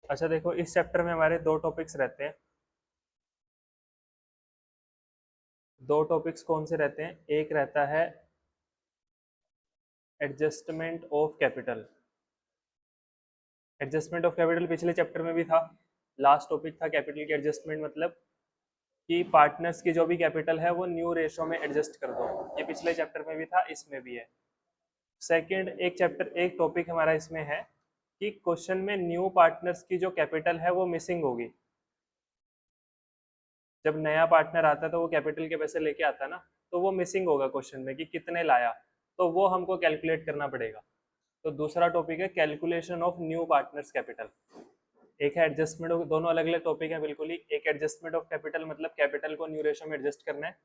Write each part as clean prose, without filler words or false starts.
अच्छा देखो, इस चैप्टर में हमारे दो टॉपिक्स रहते हैं। दो टॉपिक्स कौन से रहते हैं? एक रहता है adjustment of capital. Adjustment of capital पिछले चैप्टर में भी था। लास्ट टॉपिक था कैपिटल की एडजस्टमेंट, मतलब कि पार्टनर्स की जो भी कैपिटल है वो न्यू रेशो में एडजस्ट कर दो। ये पिछले चैप्टर में भी था, इसमें भी है। सेकंड एक टॉपिक हमारा इसमें है कि क्वेश्चन में न्यू पार्टनर्स की जो कैपिटल है वो मिसिंग होगी। जब नया पार्टनर आता है तो वो कैपिटल के पैसे लेके आता है ना, तो वो मिसिंग होगा क्वेश्चन में कि कितने लाया, तो वो हमको कैलकुलेट करना पड़ेगा। तो दूसरा टॉपिक है calculation of new partners capital. एक है एडजस्टमेंट, दोनों अलग अलग टॉपिक है बिल्कुल ही। एक एडजस्टमेंट ऑफ कैपिटल, मतलब कैपिटल को न्यू रेशो में एडजस्ट करना है।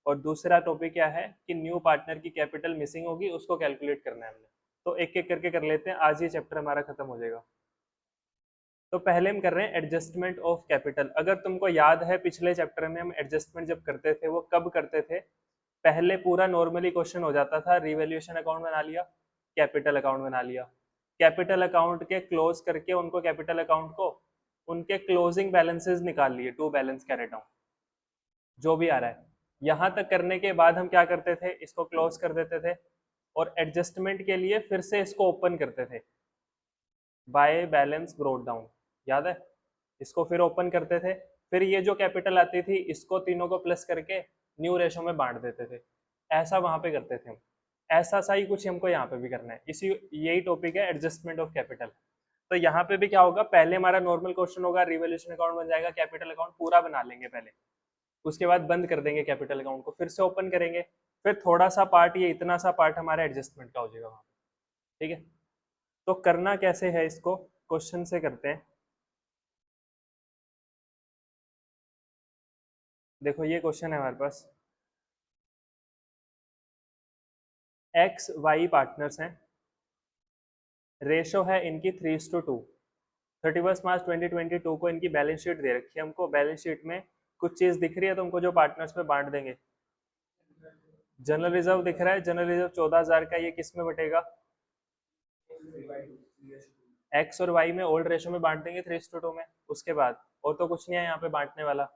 और दूसरा टॉपिक क्या है कि न्यू पार्टनर की कैपिटल मिसिंग होगी, उसको कैलकुलेट करना है हमने। तो एक एक करके कर लेते हैं, आज ये चैप्टर हमारा खत्म हो जाएगा। तो पहले हम कर रहे हैं एडजस्टमेंट ऑफ कैपिटल। अगर तुमको याद है पिछले चैप्टर में हम एडजस्टमेंट जब करते थे वो कब करते थे? पहले पूरा नॉर्मली क्वेश्चन हो जाता था, रिवैल्यूएशन अकाउंट बना लिया, कैपिटल अकाउंट बना लिया, कैपिटल अकाउंट के क्लोज करके उनको कैपिटल अकाउंट को उनके क्लोजिंग बैलेंसेस निकाल लिए, टू बैलेंस कैरेट डाउन, जो भी आ रहा है। यहां तक करने के बाद हम क्या करते थे, इसको क्लोज कर देते थे और एडजस्टमेंट के लिए फिर से इसको ओपन करते थे, बाय बैलेंस ब्रोड डाउन, याद है? इसको फिर ओपन करते थे, फिर ये जो कैपिटल आती थी इसको तीनों को प्लस करके न्यू रेशो में बांट देते थे। ऐसा वहां पे करते थे हम। ऐसा सा ही कुछ हमको यहाँ पे भी करना है। इसी यही टॉपिक है एडजस्टमेंट ऑफ कैपिटल। तो यहाँ पे भी क्या होगा, पहले हमारा नॉर्मल क्वेश्चन होगा, रिवैल्यूएशन अकाउंट बन जाएगा, कैपिटल अकाउंट पूरा बना लेंगे पहले, उसके बाद बंद कर देंगे कैपिटल अकाउंट को, फिर से ओपन करेंगे, फिर थोड़ा सा पार्ट, ये इतना सा पार्ट हमारा एडजस्टमेंट का हो जाएगा वहां पे। ठीक है, तो करना कैसे है इसको, क्वेश्चन से करते हैं। देखो ये क्वेश्चन है हमारे पास, एक्स वाई पार्टनर्स हैं, रेशो है इनकी 3:2। 31 मार्च 2022 को इनकी बैलेंस शीट दे रखी है हमको। बैलेंस शीट में कुछ चीज दिख रही है तो हमको जो पार्टनर्स में बांट देंगे। जनरल रिजर्व दिख रहा है, जनरल रिजर्व 14,000 का, ये किस में बटेगा? एक्स और वाई में ओल्ड रेशो में बांट देंगे 3:2 में। उसके बाद और तो कुछ नहीं है यहाँ पे बांटने वाला।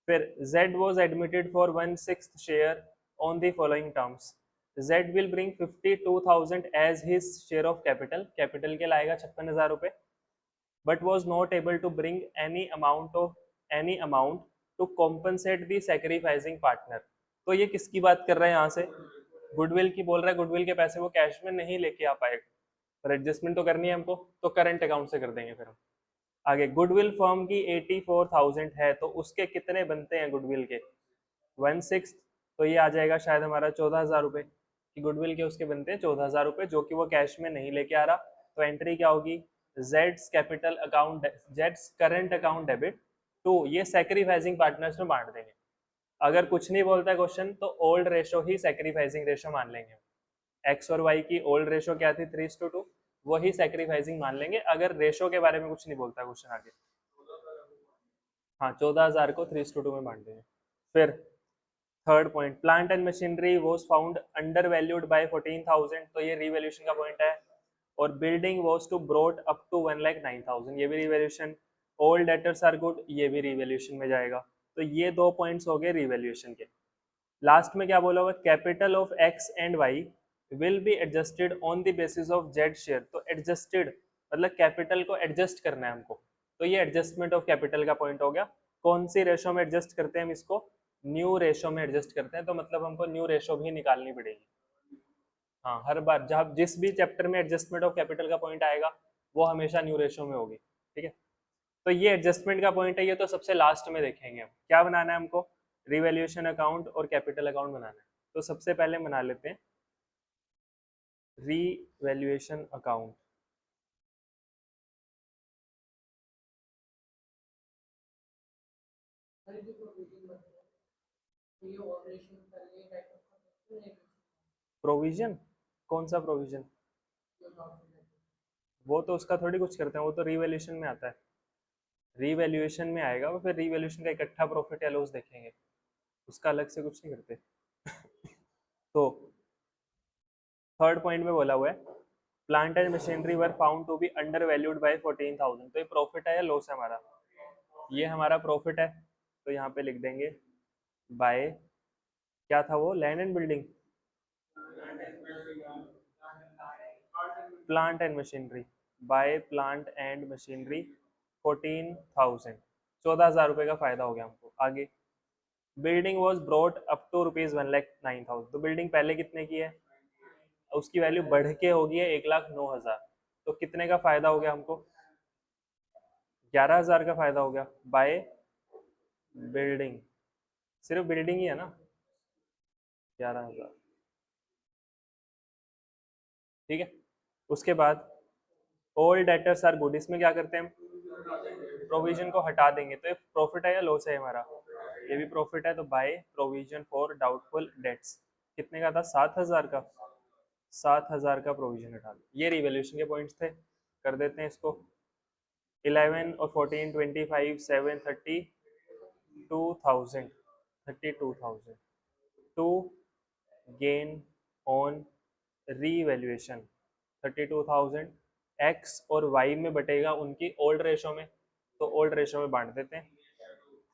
फिर Z was admitted for 1/6 share on the following terms. Z will bring 52,000 as his share of capital. Capital के लाएगा 56,000 रुपए, but was not able to bring any amount to compensate the sacrificing partner. तो ये किसकी बात कर रहे हैं यहाँ से? गुडविल की बोल रहा है, गुडविल के पैसे वो कैश में नहीं लेके आ पाएगा, पर एडजस्टमेंट तो करनी है हमको, तो करंट अकाउंट से कर देंगे फिर हम। आगे गुडविल फर्म की 84,000 है, तो उसके कितने बनते हैं गुडविल के? 1/6। तो ये आ जाएगा शायद हमारा 14,000 रुपए कि गुडविल के उसके बनते हैं 14,000 रुपए, जो कि वो कैश में नहीं लेके आ रहा। तो एंट्री क्या होगी? Jades capital account, Jades current account debit to, ये सैक्रिफाइसिंग पार्टनर्स में बांट देंगे। अगर कुछ नहीं बोलता है क्वेश्चन तो ओल्ड रेशो ही सैक्रिफाइसिंग रेशो मान लेंगे। एक्स और वाई की ओल्ड रेशो क्या थी? 3:2, वही सैक्रिफाइसिंग मान लेंगे अगर रेशो के बारे में कुछ नहीं बोलता क्वेश्चन आगे। हाँ, 14,000 को 3:2 में बांट देंगे। फिर third point, plant and machinery was found under valued by 14,000, तो ये रिवैल्यूएशन का पॉइंट है। और building was to brought up to 1,09,000, ये भी revaluation. Old debtors are good, ये भी रिवैल्यूएशन में जाएगा। तो ये दो पॉइंट्स हो गए रिवैल्यूएशन के। लास्ट में क्या बोला हुआ? Capital of X and Y will be adjusted on the basis of Z share. तो एडजस्टेड मतलब कैपिटल को एडजस्ट करना है हमको, तो ये एडजस्टमेंट ऑफ कैपिटल का पॉइंट हो गया। कौन सी रेशो में एडजस्ट करते हैं हम इसको? न्यू रेशो में एडजस्ट करते हैं, तो मतलब हमको न्यू रेशो भी निकालनी पड़ेगी। हाँ, हर बार जब जिस भी चैप्टर में एडजस्टमेंट ऑफ कैपिटल का पॉइंट आएगा वो हमेशा न्यू रेशो में होगी। ठीक है, तो ये एडजस्टमेंट का पॉइंट है, ये तो सबसे लास्ट में देखेंगे हम। क्या बनाना है हमको? रिवैल्यूएशन अकाउंट और कैपिटल अकाउंट बनाना है। तो सबसे पहले बना लेते हैं रीवैल्यूएशन अकाउंट। प्रोविजन? कौन सा प्रोविजन? वो तो उसका थोड़ी कुछ करते हैं, वो तो रीवैल्यूएशन में आता है। रीवैल्यूएशन में आएगा वो, फिर रीवैल्यूएशन का इकट्ठा प्रॉफिट या लॉस देखेंगे, उसका अलग से कुछ नहीं करते। तो थर्ड पॉइंट में बोला हुआ है plant and machinery were found to be under valued by 14,000। तो ये प्रॉफिट है या लॉस है हमारा? ये हमारा प्रॉफिट है, तो यहाँ पे लिख देंगे बाय, क्या था वो, land and building, plant and machinery, by plant and machinery 14,000, 14,000 रुपये का फायदा हो गया हमको। आगे, building was brought up to ₹1,09,000। तो बिल्डिंग पहले कितने की है, उसकी वैल्यू बढ़ के होगी है 1,09,000। तो कितने का फायदा हो गया हमको? 11,000 का फायदा हो गया बाय बिल्डिंग, सिर्फ बिल्डिंग ही है ना, 11,000। ठीक है, उसके बाद ऑल डेटर्स आर गुड, इसमें क्या करते हैं हम, प्रोविजन को हटा देंगे। तो ये प्रॉफिट है या लॉस है हमारा? ये भी प्रॉफिट है, तो by provision for doubtful debts, कितने का था, 7,000 का, 7,000 का प्रोविजन हटा दो। ये रिवैल्यूएशन के पॉइंट्स थे, कर देते हैं इसको। 11 और 14, 25, 7, 32,000, 32,000 to gain on revaluation. 32,000 X और वाई में बटेगा उनकी ओल्ड रेशो में, तो ओल्ड रेशो में बांट देते हैं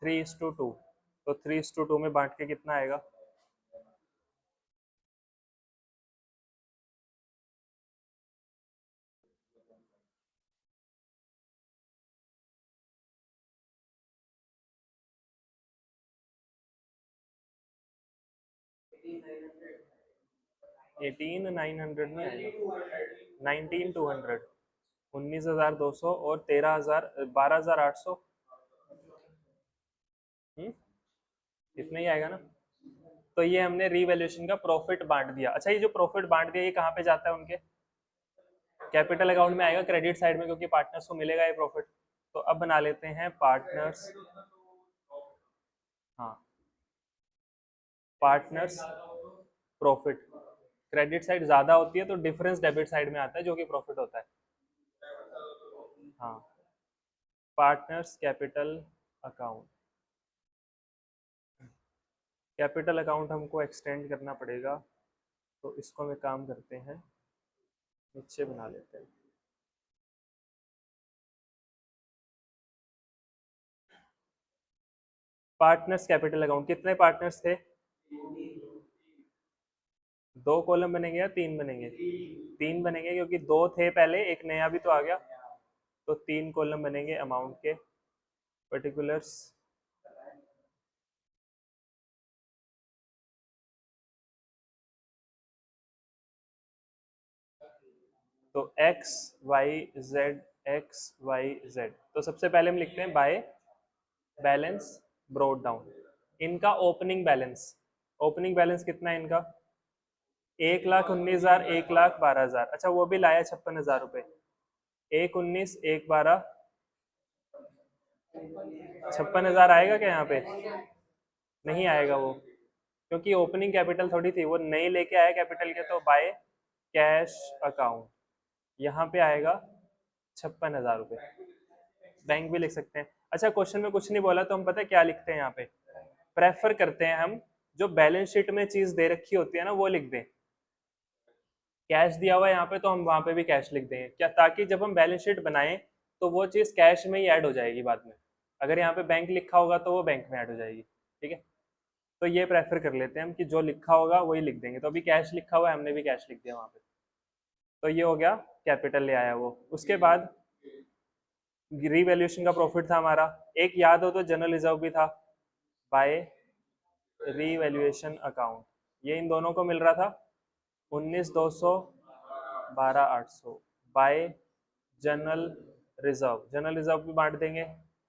3:2। तो 3:2 में बांट के कितना आएगा, 18,900 नहीं आएगा, 19,200, 19,200 और 13,000, 12,800, इतना ही आएगा ना। तो ये हमने रीवैल्यूएशन का प्रॉफिट बांट दिया। अच्छा, ये जो प्रॉफिट बांट दिया ये कहाँ पे जाता है, उनके कैपिटल अकाउंट में आएगा, क्रेडिट साइड में, क्योंकि पार्टनर्स को मिलेगा ये प्रॉफिट। तो अब बना लेते हैं पार्टनर्स, हाँ, पार्टनर्स प्रॉफिट। क्रेडिट साइड ज्यादा होती है तो डिफरेंस डेबिट साइड में आता है, जो कि प्रॉफिट होता है। हाँ, partners capital account, capital account हमको एक्सटेंड करना पड़ेगा, तो इसको हम एक काम करते हैं, नीचे बना लेते हैं। पार्टनर्स कैपिटल अकाउंट, कितने पार्टनर्स थे, 2 कॉलम बनेंगे या 3 बनेंगे? 3 बनेंगे, क्योंकि 2 थे पहले, एक नया भी तो आ गया, तो 3 कॉलम बनेंगे अमाउंट के, पर्टिकुलर्स, तो X Y Z, X Y Z. तो सबसे पहले हम लिखते हैं बाय बैलेंस ब्रोड डाउन, इनका ओपनिंग बैलेंस, ओपनिंग बैलेंस कितना है इनका, 1,19,000, 1,12,000। अच्छा, वो भी लाया 56,000 रुपये, 1,19, 1,12, 56,000 आएगा क्या यहाँ पे? नहीं आएगा वो, क्योंकि ओपनिंग कैपिटल थोड़ी थी, वो नई लेके आया कैपिटल के, तो बाय कैश अकाउंट, यहाँ पे आएगा 56,000 रुपये, बैंक भी लिख सकते हैं। अच्छा, क्वेश्चन में कुछ नहीं बोला तो हम पता है क्या लिखते हैं यहाँ पे, प्रेफर करते हैं हम जो बैलेंस शीट में चीज दे रखी होती है ना वो लिख दें। कैश दिया हुआ है यहाँ पे तो हम वहां पे भी कैश लिख देंगे, क्या, ताकि जब हम बैलेंस शीट बनाएं तो वो चीज कैश में ही ऐड हो जाएगी बाद में। अगर यहाँ पे बैंक लिखा होगा तो वो बैंक में ऐड हो जाएगी। ठीक है, तो ये प्रेफर कर लेते हैं हम कि जो लिखा होगा वही लिख देंगे। तो अभी कैश लिखा हुआ है, हमने भी कैश लिख दिया वहां पे, तो ये हो गया कैपिटल ले आया वो। उसके बाद रीवैल्यूएशन का प्रॉफिट था हमारा, एक याद हो तो जनरल रिजर्व भी था, बाय रीवैल्यूएशन अकाउंट, ये इन दोनों को मिल रहा था 19,200, 12,800 bye general reserve. General reserve भी बांट देंगे,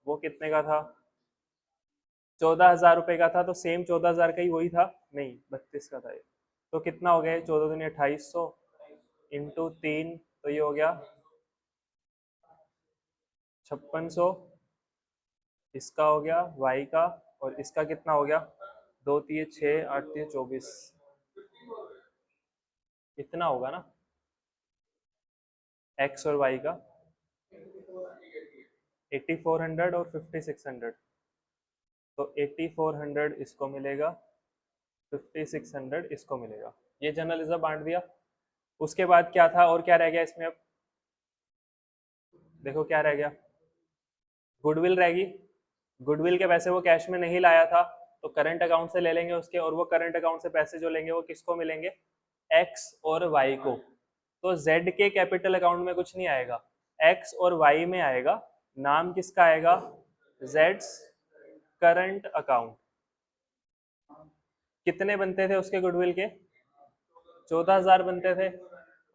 वो कितने का था, 14,000 रुपये का था, तो सेम 14,000 का ही वही था, नहीं 32 का था ये। तो कितना हो गया, 14 दूनी 2,800 इंटू 3, तो ये हो गया 5600, इसका हो गया वाई का, और इसका कितना हो गया, 2 3 6 8 3 24, इतना होगा ना, एक्स और वाई का 8400 और 5600। तो 8400 इसको मिलेगा, 5600 इसको मिलेगा, ये जनरल रिजर्व बांट दिया। उसके बाद क्या था और क्या रह गया इसमें? अब देखो क्या रह गया, गुडविल रहेगी। गुडविल के पैसे वो कैश में नहीं लाया था, तो करंट अकाउंट से ले लेंगे उसके, और वो करंट अकाउंट से पैसे जो लेंगे वो किसको मिलेंगे? एक्स और वाई को। तो जेड के कैपिटल अकाउंट में कुछ नहीं आएगा, एक्स और वाई में आएगा। नाम किसका आएगा? Jades current account. कितने बनते थे उसके गुडविल के? 14,000 बनते थे,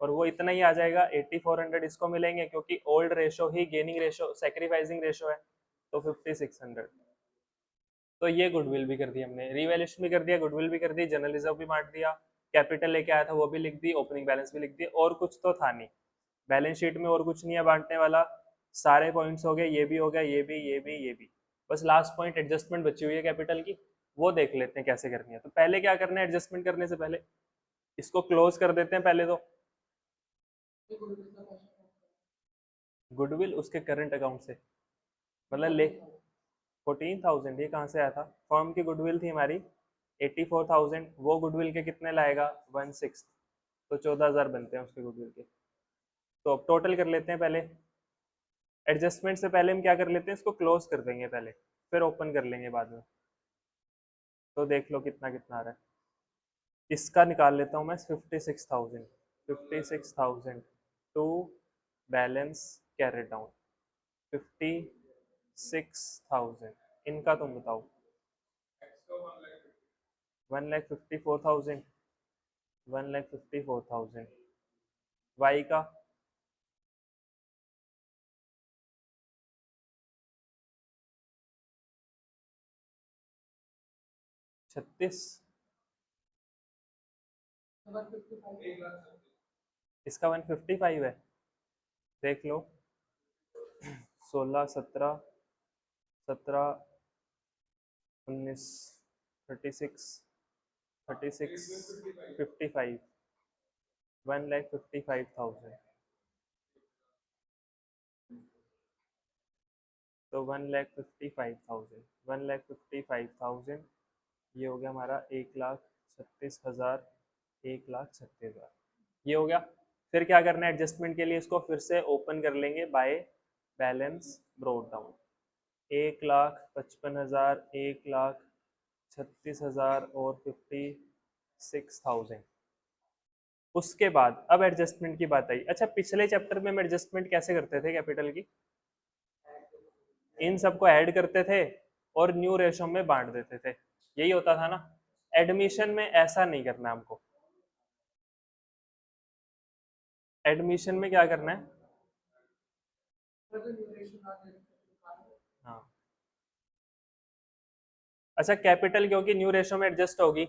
और वो इतना ही आ जाएगा। 8400 इसको मिलेंगे, क्योंकि ओल्ड रेशो ही गेनिंग रेशो, सेक्रीफाइसिंग रेशो है, तो 5600। तो ये गुडविल भी कर दी हमने, रिवैल्यूएशन भी कर दिया, गुडविल भी कर दी, जनरल रिजर्व भी बांट दिया, कैपिटल लेके आया था वो भी लिख दी, ओपनिंग बैलेंस भी लिख दी, और कुछ तो था नहीं बैलेंस शीट में, और कुछ नहीं है बांटने वाला। सारे पॉइंट्स हो गए, ये भी हो गया, ये भी, ये भी, ये भी। बस लास्ट पॉइंट एडजस्टमेंट बची हुई है कैपिटल की, वो देख लेते हैं कैसे करनी है। तो पहले क्या करना है, एडजस्टमेंट करने से पहले इसको क्लोज कर देते हैं पहले तो। गुडविल उसके करंट अकाउंट से, मतलब ले 14,000, ये कहाँ से आया था? फर्म की गुडविल थी हमारी 84,000, वो गुडविल के कितने लाएगा? 1/6, तो 14,000 बनते हैं उसके गुडविल के। तो अब टोटल कर लेते हैं पहले, एडजस्टमेंट से पहले हम क्या कर लेते हैं, इसको क्लोज कर देंगे पहले, फिर ओपन कर लेंगे बाद में। तो देख लो कितना कितना आ रहा है। इसका निकाल लेता हूँ मैं 56,000, 56,000 टू बैलेंस कैरेट डाउन 56,000, इनका तुम बताओ। 1,54,000, 1,54,000। वाई का 36, इसका 155 है। देख लो 16, 17, 17, 19, 36, 36, 55, 1,55,000। तो 1,55,000, 1,55,000, ये हो गया हमारा 1,36,000, 1,36,000, ये हो गया। फिर क्या करना है एडजस्टमेंट के लिए, इसको फिर से ओपन कर लेंगे बाय बैलेंस ब्रोट डाउन। 1,55,000, 1,36,000 और 56,000। उसके बाद अब एडजस्टमेंट की बात आई। अच्छा, पिछले चैप्टर में हम एडजस्टमेंट कैसे करते थे कैपिटल की? इन सबको ऐड करते थे और न्यू रेशो में बांट देते थे, यही होता था ना। एडमिशन में ऐसा नहीं करना हमको। एडमिशन में क्या करना है? हाँ, अच्छा कैपिटल क्योंकि न्यू रेशो में एडजस्ट होगी,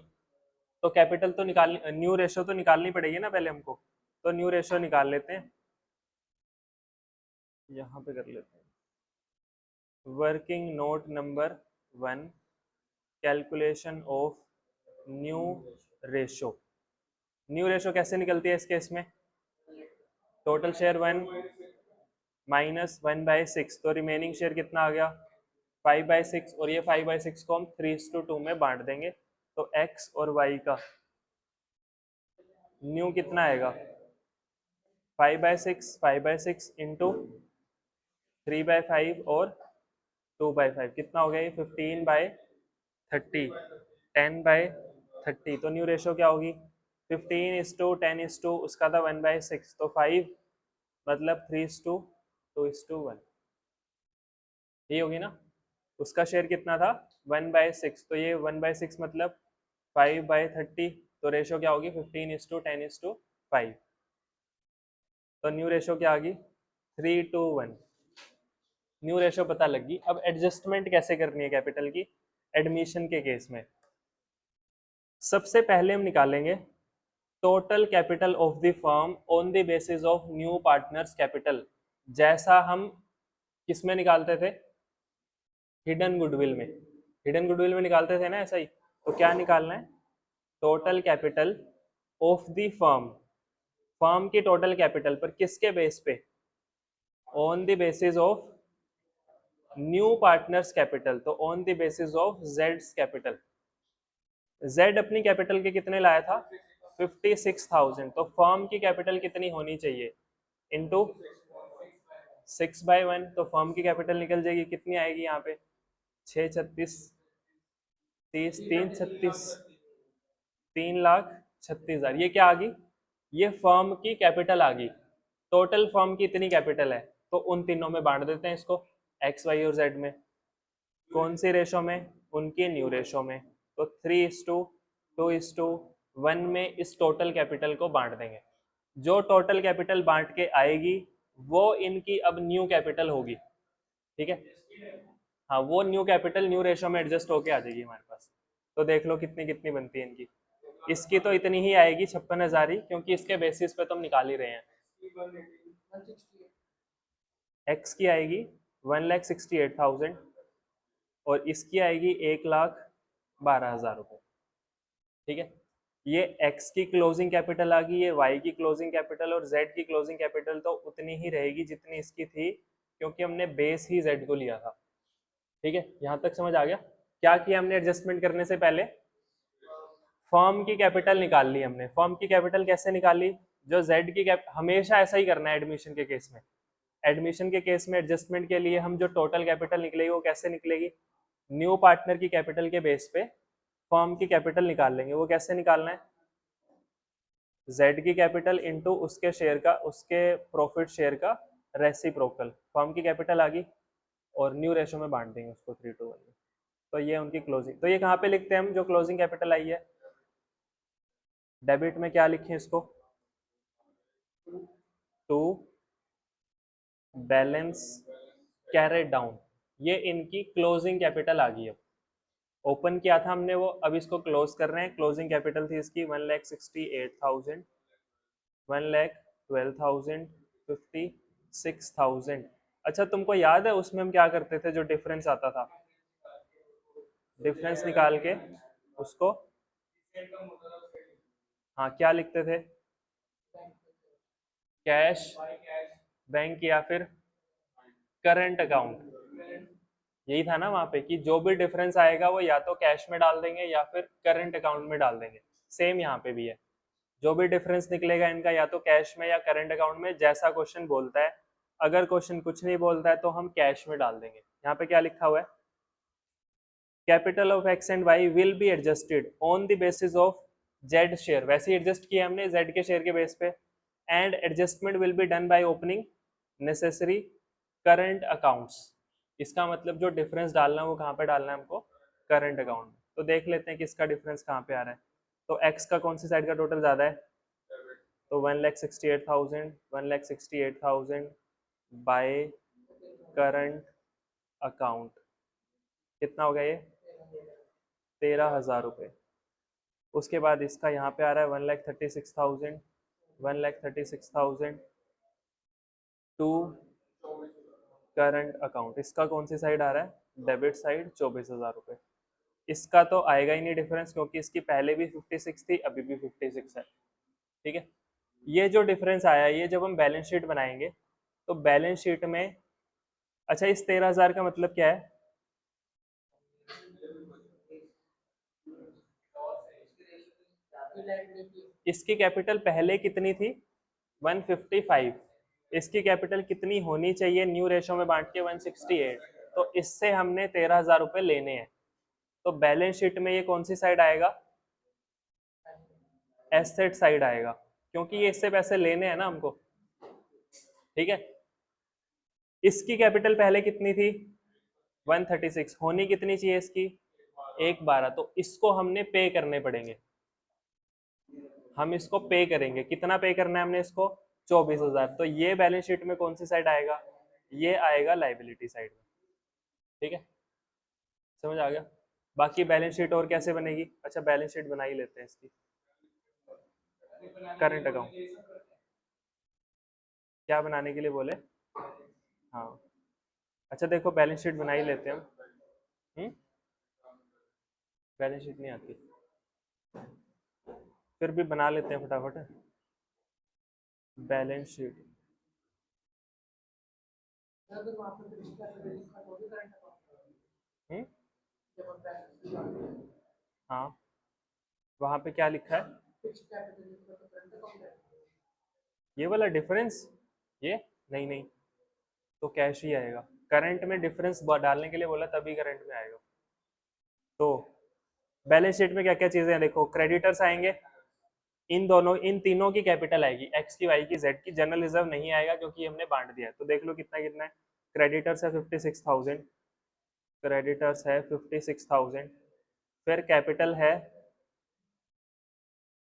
तो कैपिटल तो निकाल, न्यू रेशो तो निकालनी पड़ेगी ना पहले हमको, तो न्यू रेशो निकाल लेते हैं, यहाँ पे कर लेते हैं। Working note number 1, calculation of new ratio. New ratio कैसे निकलती है इस केस में? टोटल शेयर 1 माइनस 1/6, तो रिमेनिंग शेयर कितना आ गया? 5/6, और ये 5/6 को हम 3:2 में बांट देंगे, तो x और y का न्यू कितना आएगा? 5/6, 5/6 इंटू 3/5 और 2/5, कितना हो गया ये? 15/30, 10/30। तो न्यू रेशो क्या होगी? 15:10, उसका था 1/6, तो 5 मतलब 3:2:1, ये होगी ना। उसका शेयर कितना था? 1/6, तो ये 1/6 मतलब 5/30, तो रेशो क्या होगी? 15:10:5। तो न्यू रेशो क्या आ गई? 3:1। न्यू रेशो पता लगी। अब एडजस्टमेंट कैसे करनी है कैपिटल की एडमिशन के केस में? सबसे पहले हम निकालेंगे total capital of the firm on the basis of new partners capital, जैसा हम किस में निकालते थे? हिडन गुडविल में। हिडन गुडविल में निकालते थे ना, ऐसा ही। तो क्या निकालना है? Total capital of the firm, firm की टोटल कैपिटल पर किसके बेस पे? On the basis of new partners capital, तो ऑन द बेसिस ऑफ जेड्स कैपिटल। जेड अपनी कैपिटल के कितने लाया था? 56,000, तो फर्म की कैपिटल कितनी होनी चाहिए इनटू 6/1, तो फर्म की कैपिटल निकल जाएगी, कितनी आएगी यहाँ पे 6 36 30 3 36 3,36,000, ये क्या आ गई, ये फर्म की कैपिटल आ गई। टोटल फर्म की इतनी कैपिटल है, तो उन तीनों में बांट देते हैं इसको, एक्स वाई और जेड में। कौन सी रेशो में, उनकी न्यू रेशो में। तो 3:2:1 में इस टोटल कैपिटल को बांट देंगे। जो टोटल कैपिटल बांट के आएगी वो इनकी अब न्यू कैपिटल होगी, ठीक है। हाँ, वो न्यू कैपिटल न्यू रेशो में एडजस्ट होके आ जाएगी हमारे पास। तो देख लो कितनी कितनी बनती है इनकी। इसकी तो इतनी ही आएगी 56,000 ही, क्योंकि इसके बेसिस पे तो हम निकाल ही रहे हैं। एक्स की आएगी 1,68,000 और इसकी आएगी 1,12,000 रुपये, ठीक है। ये x की क्लोजिंग कैपिटल आ गई, ये y की क्लोजिंग कैपिटल, और z की क्लोजिंग कैपिटल तो उतनी ही रहेगी जितनी इसकी थी, क्योंकि हमने बेस ही z को लिया था, ठीक है। यहां तक समझ आ गया। क्या किया हमने एडजस्टमेंट करने से पहले, फर्म की कैपिटल निकाल ली हमने। फर्म की कैपिटल कैसे निकाली, जो z की हमेशा ऐसा ही करना है एडमिशन के केस में। एडमिशन के केस में एडजस्टमेंट के लिए हम जो टोटल कैपिटल निकलेगी वो कैसे निकलेगी, न्यू पार्टनर की कैपिटल के बेस पे फर्म की कैपिटल निकाल लेंगे। वो कैसे निकालना है, z की कैपिटल इनटू उसके शेयर का, उसके प्रॉफिट शेयर का रेसिप्रोकल। फर्म की कैपिटल आ गई और न्यू रेशो में बांट देंगे उसको 3:1 में। तो ये उनकी क्लोजिंग। तो ये कहाँ पे लिखते हैं हम, जो क्लोजिंग कैपिटल आई है, डेबिट में क्या लिखें इसको, टू बैलेंस कैरेट डाउन। ये इनकी क्लोजिंग कैपिटल आ गई। अब ओपन किया था हमने वो, अब इसको क्लोज कर रहे हैं। क्लोजिंग कैपिटल थी इसकी 1,68,000, 1,12,000, 56,000। अच्छा, तुमको याद है उसमें हम क्या करते थे, जो डिफरेंस आता था, डिफरेंस निकाल के उसको, हाँ क्या लिखते थे, कैश बैंक या फिर करंट अकाउंट। यही था ना वहां पे, कि जो भी डिफरेंस आएगा वो या तो कैश में डाल देंगे या फिर करंट अकाउंट में डाल देंगे। सेम यहाँ पे भी है, जो भी डिफरेंस निकलेगा इनका या तो कैश में या करंट अकाउंट में, जैसा क्वेश्चन बोलता है। अगर क्वेश्चन कुछ नहीं बोलता है तो हम कैश में डाल देंगे। यहाँ पे क्या लिखा हुआ है, capital of X and Y will be adjusted on the basis of Z share. वैसे ही एडजस्ट किया हमने जेड के शेयर के बेस पे। And adjustment will be done by opening necessary current accounts. इसका मतलब जो डिफरेंस डालना है वो कहाँ पे डालना है हमको, करंट अकाउंट में। तो देख लेते हैं कि इसका डिफरेंस कहाँ पे आ रहा है। तो एक्स का कौन सी साइड का टोटल ज्यादा है, तो 1,68,000, 1,68,000 बाय करंट अकाउंट, कितना हो गया ये 13,000 रुपये। उसके बाद इसका यहाँ पे आ रहा है 1,36,000, 1,36,000 टू करंट अकाउंट। इसका कौन सी साइड आ रहा है, डेबिट साइड, 24,000 रुपये। इसका तो आएगा ही नहीं डिफरेंस, क्योंकि इसकी पहले भी 56 थी, अभी भी 56 है, ठीक है। ये जो डिफरेंस आया, ये जब हम बैलेंस शीट बनाएंगे तो बैलेंस शीट में, अच्छा इस 13,000 का मतलब क्या है, इसकी कैपिटल पहले कितनी थी 155, इसकी कैपिटल कितनी होनी चाहिए न्यू रेशो में बांट के 168। तो इससे हमने 13,000 रुपये लेने हैं। तो बैलेंस शीट में ये कौन सी साइड आएगा, एसेट साइड आएगा, क्योंकि ये इससे पैसे लेने हैं ना हमको, ठीक है। इसकी कैपिटल पहले कितनी थी 136, होनी कितनी चाहिए इसकी 112, तो इसको हमने पे करने पड़ेंगे। हम इसको पे करेंगे, कितना पे करना है हमने इसको 24,000। तो ये बैलेंस शीट में कौन सी साइड आएगा, ये आएगा लाइबिलिटी साइड में, ठीक है। समझ आ गया। बाकी बैलेंस शीट और कैसे बनेगी, अच्छा बैलेंस शीट बना ही लेते हैं इसकी। करंट अकाउंट क्या बनाने के लिए बोले, हाँ अच्छा देखो बैलेंस शीट बना ही लेते हैं हम। बैलेंस शीट नहीं आती, फिर भी बना लेते हैं फटाफट बैलेंस शीट। हम्म, हाँ वहां पे क्या लिखा है, ये वाला डिफरेंस, ये नहीं नहीं, तो कैश ही आएगा। करंट में डिफरेंस डालने के लिए बोला तभी करंट में आएगा। तो बैलेंस शीट में क्या क्या चीजें हैं देखो, क्रेडिटर्स आएंगे, इन तीनों की कैपिटल आएगी, एक्स की, वाई की, जेड की। जनरल रिजर्व नहीं आएगा क्योंकि हमने बांट दिया है। तो देख लो कितना कितना है। क्रेडिटर्स है 56,000, क्रेडिटर्स है 56,000। फिर कैपिटल है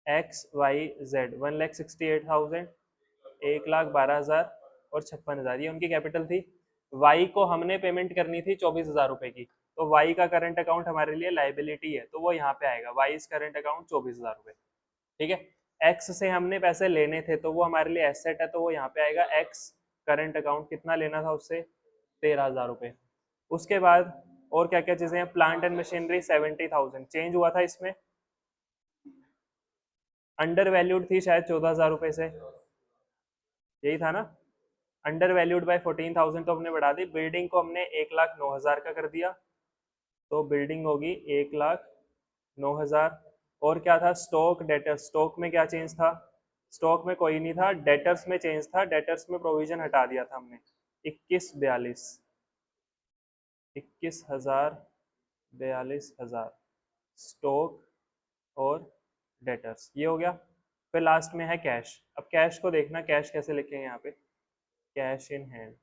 एक्स वाई जेड 1,68,000, 1,12,000 और 56,000, ये उनकी कैपिटल थी। वाई को हमने पेमेंट करनी थी 24,000 रुपए की, तो वाई का करंट अकाउंट हमारे लिए लाइबिलिटी है, तो वो यहाँ पे आएगा, वाई इज करंट अकाउंट 24,000 रुपए। ठीक है। एक्स से हमने पैसे लेने थे तो वो हमारे लिए एसेट है, तो वो यहाँ पे आएगा एक्स करंट अकाउंट। कितना लेना था उससे? 13,000 रुपए। उसके बाद और क्या क्या चीजें हैं, प्लांट एंड मशीनरी 70,000 चेंज हुआ था इसमें, अंडर वैल्यूड थी शायद 14,000 रुपए से, यही था ना, अंडर वैल्यूड बाय 14,000 तो हमने बढ़ा दी। बिल्डिंग को हमने 1,09,000 का कर दिया, तो बिल्डिंग होगी 1,09,000। और क्या था, स्टॉक डेटर्स, स्टॉक में क्या चेंज था? स्टॉक में कोई नहीं था, डेटर्स में चेंज था, डेटर्स में प्रोविजन हटा दिया था हमने, 21,42, 21,42,000 स्टॉक और डेटर्स, ये हो गया। फिर लास्ट में है कैश। अब कैश को देखना, कैश कैसे लिखेंगे यहाँ पे, कैश इन हैंड।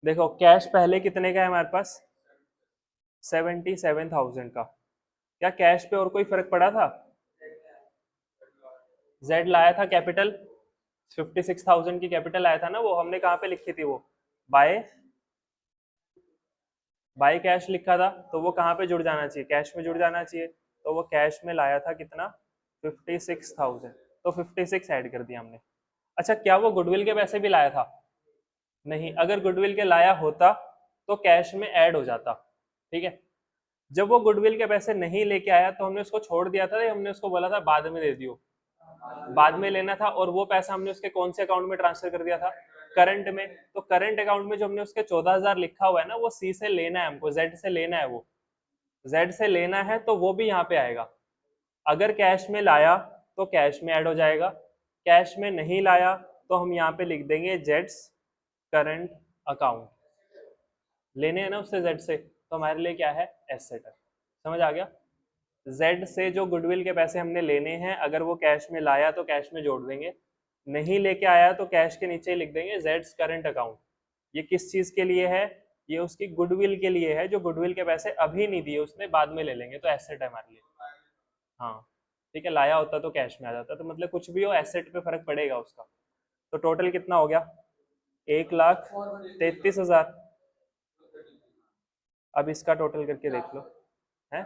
देखो कैश पहले कितने का है हमारे पास, 77,000 का। क्या कैश पे और कोई फर्क पड़ा था? जेड लाया था कैपिटल, 56,000 की कैपिटल आया था ना, वो हमने कहाँ पे लिखी थी, वो बाय बाय कैश लिखा था, तो वो कहाँ पे जुड़ जाना चाहिए, कैश में जुड़ जाना चाहिए। तो वो कैश में लाया था कितना, 56,000, तो 56 ऐड कर दिया हमने। अच्छा, क्या वो गुडविल के पैसे भी लाया था? नहीं, अगर गुडविल के लाया होता तो कैश में ऐड हो जाता। ठीक है। जब वो गुडविल के पैसे नहीं लेके आया तो हमने उसको छोड़ दिया था, हमने उसको बोला था बाद में दे दियो, बाद में लेना था, और वो पैसा हमने उसके कौन से अकाउंट में ट्रांसफर कर दिया था, करंट में। तो करंट अकाउंट में जो हमने उसके 14,000 लिखा हुआ है ना, वो सी से लेना है हमको, जेड से लेना है, वो जेड से लेना है, तो वो भी यहाँ पे आएगा। अगर कैश में लाया तो कैश में ऐड हो जाएगा, कैश में नहीं लाया तो हम यहाँ पे लिख देंगे जेड्स करंट अकाउंट। लेने हैं ना उससे जेड से, तो हमारे लिए क्या है, एसेट है। समझ आ गया? जेड से जो गुडविल के पैसे हमने लेने हैं, अगर वो कैश में लाया तो कैश में जोड़ देंगे, नहीं लेके आया तो कैश के नीचे लिख देंगे जेड्स करंट अकाउंट। ये किस चीज के लिए है? ये उसकी गुडविल के लिए है, जो गुडविल के पैसे अभी नहीं दिए उसने, बाद में ले लेंगे, तो एसेट है हमारे लिए। हाँ ठीक है, लाया होता तो कैश में आ जाता, तो मतलब कुछ भी हो एसेट पे फर्क पड़ेगा उसका। तो टोटल कितना हो गया, 1,33,000। अब इसका टोटल करके देख लो, है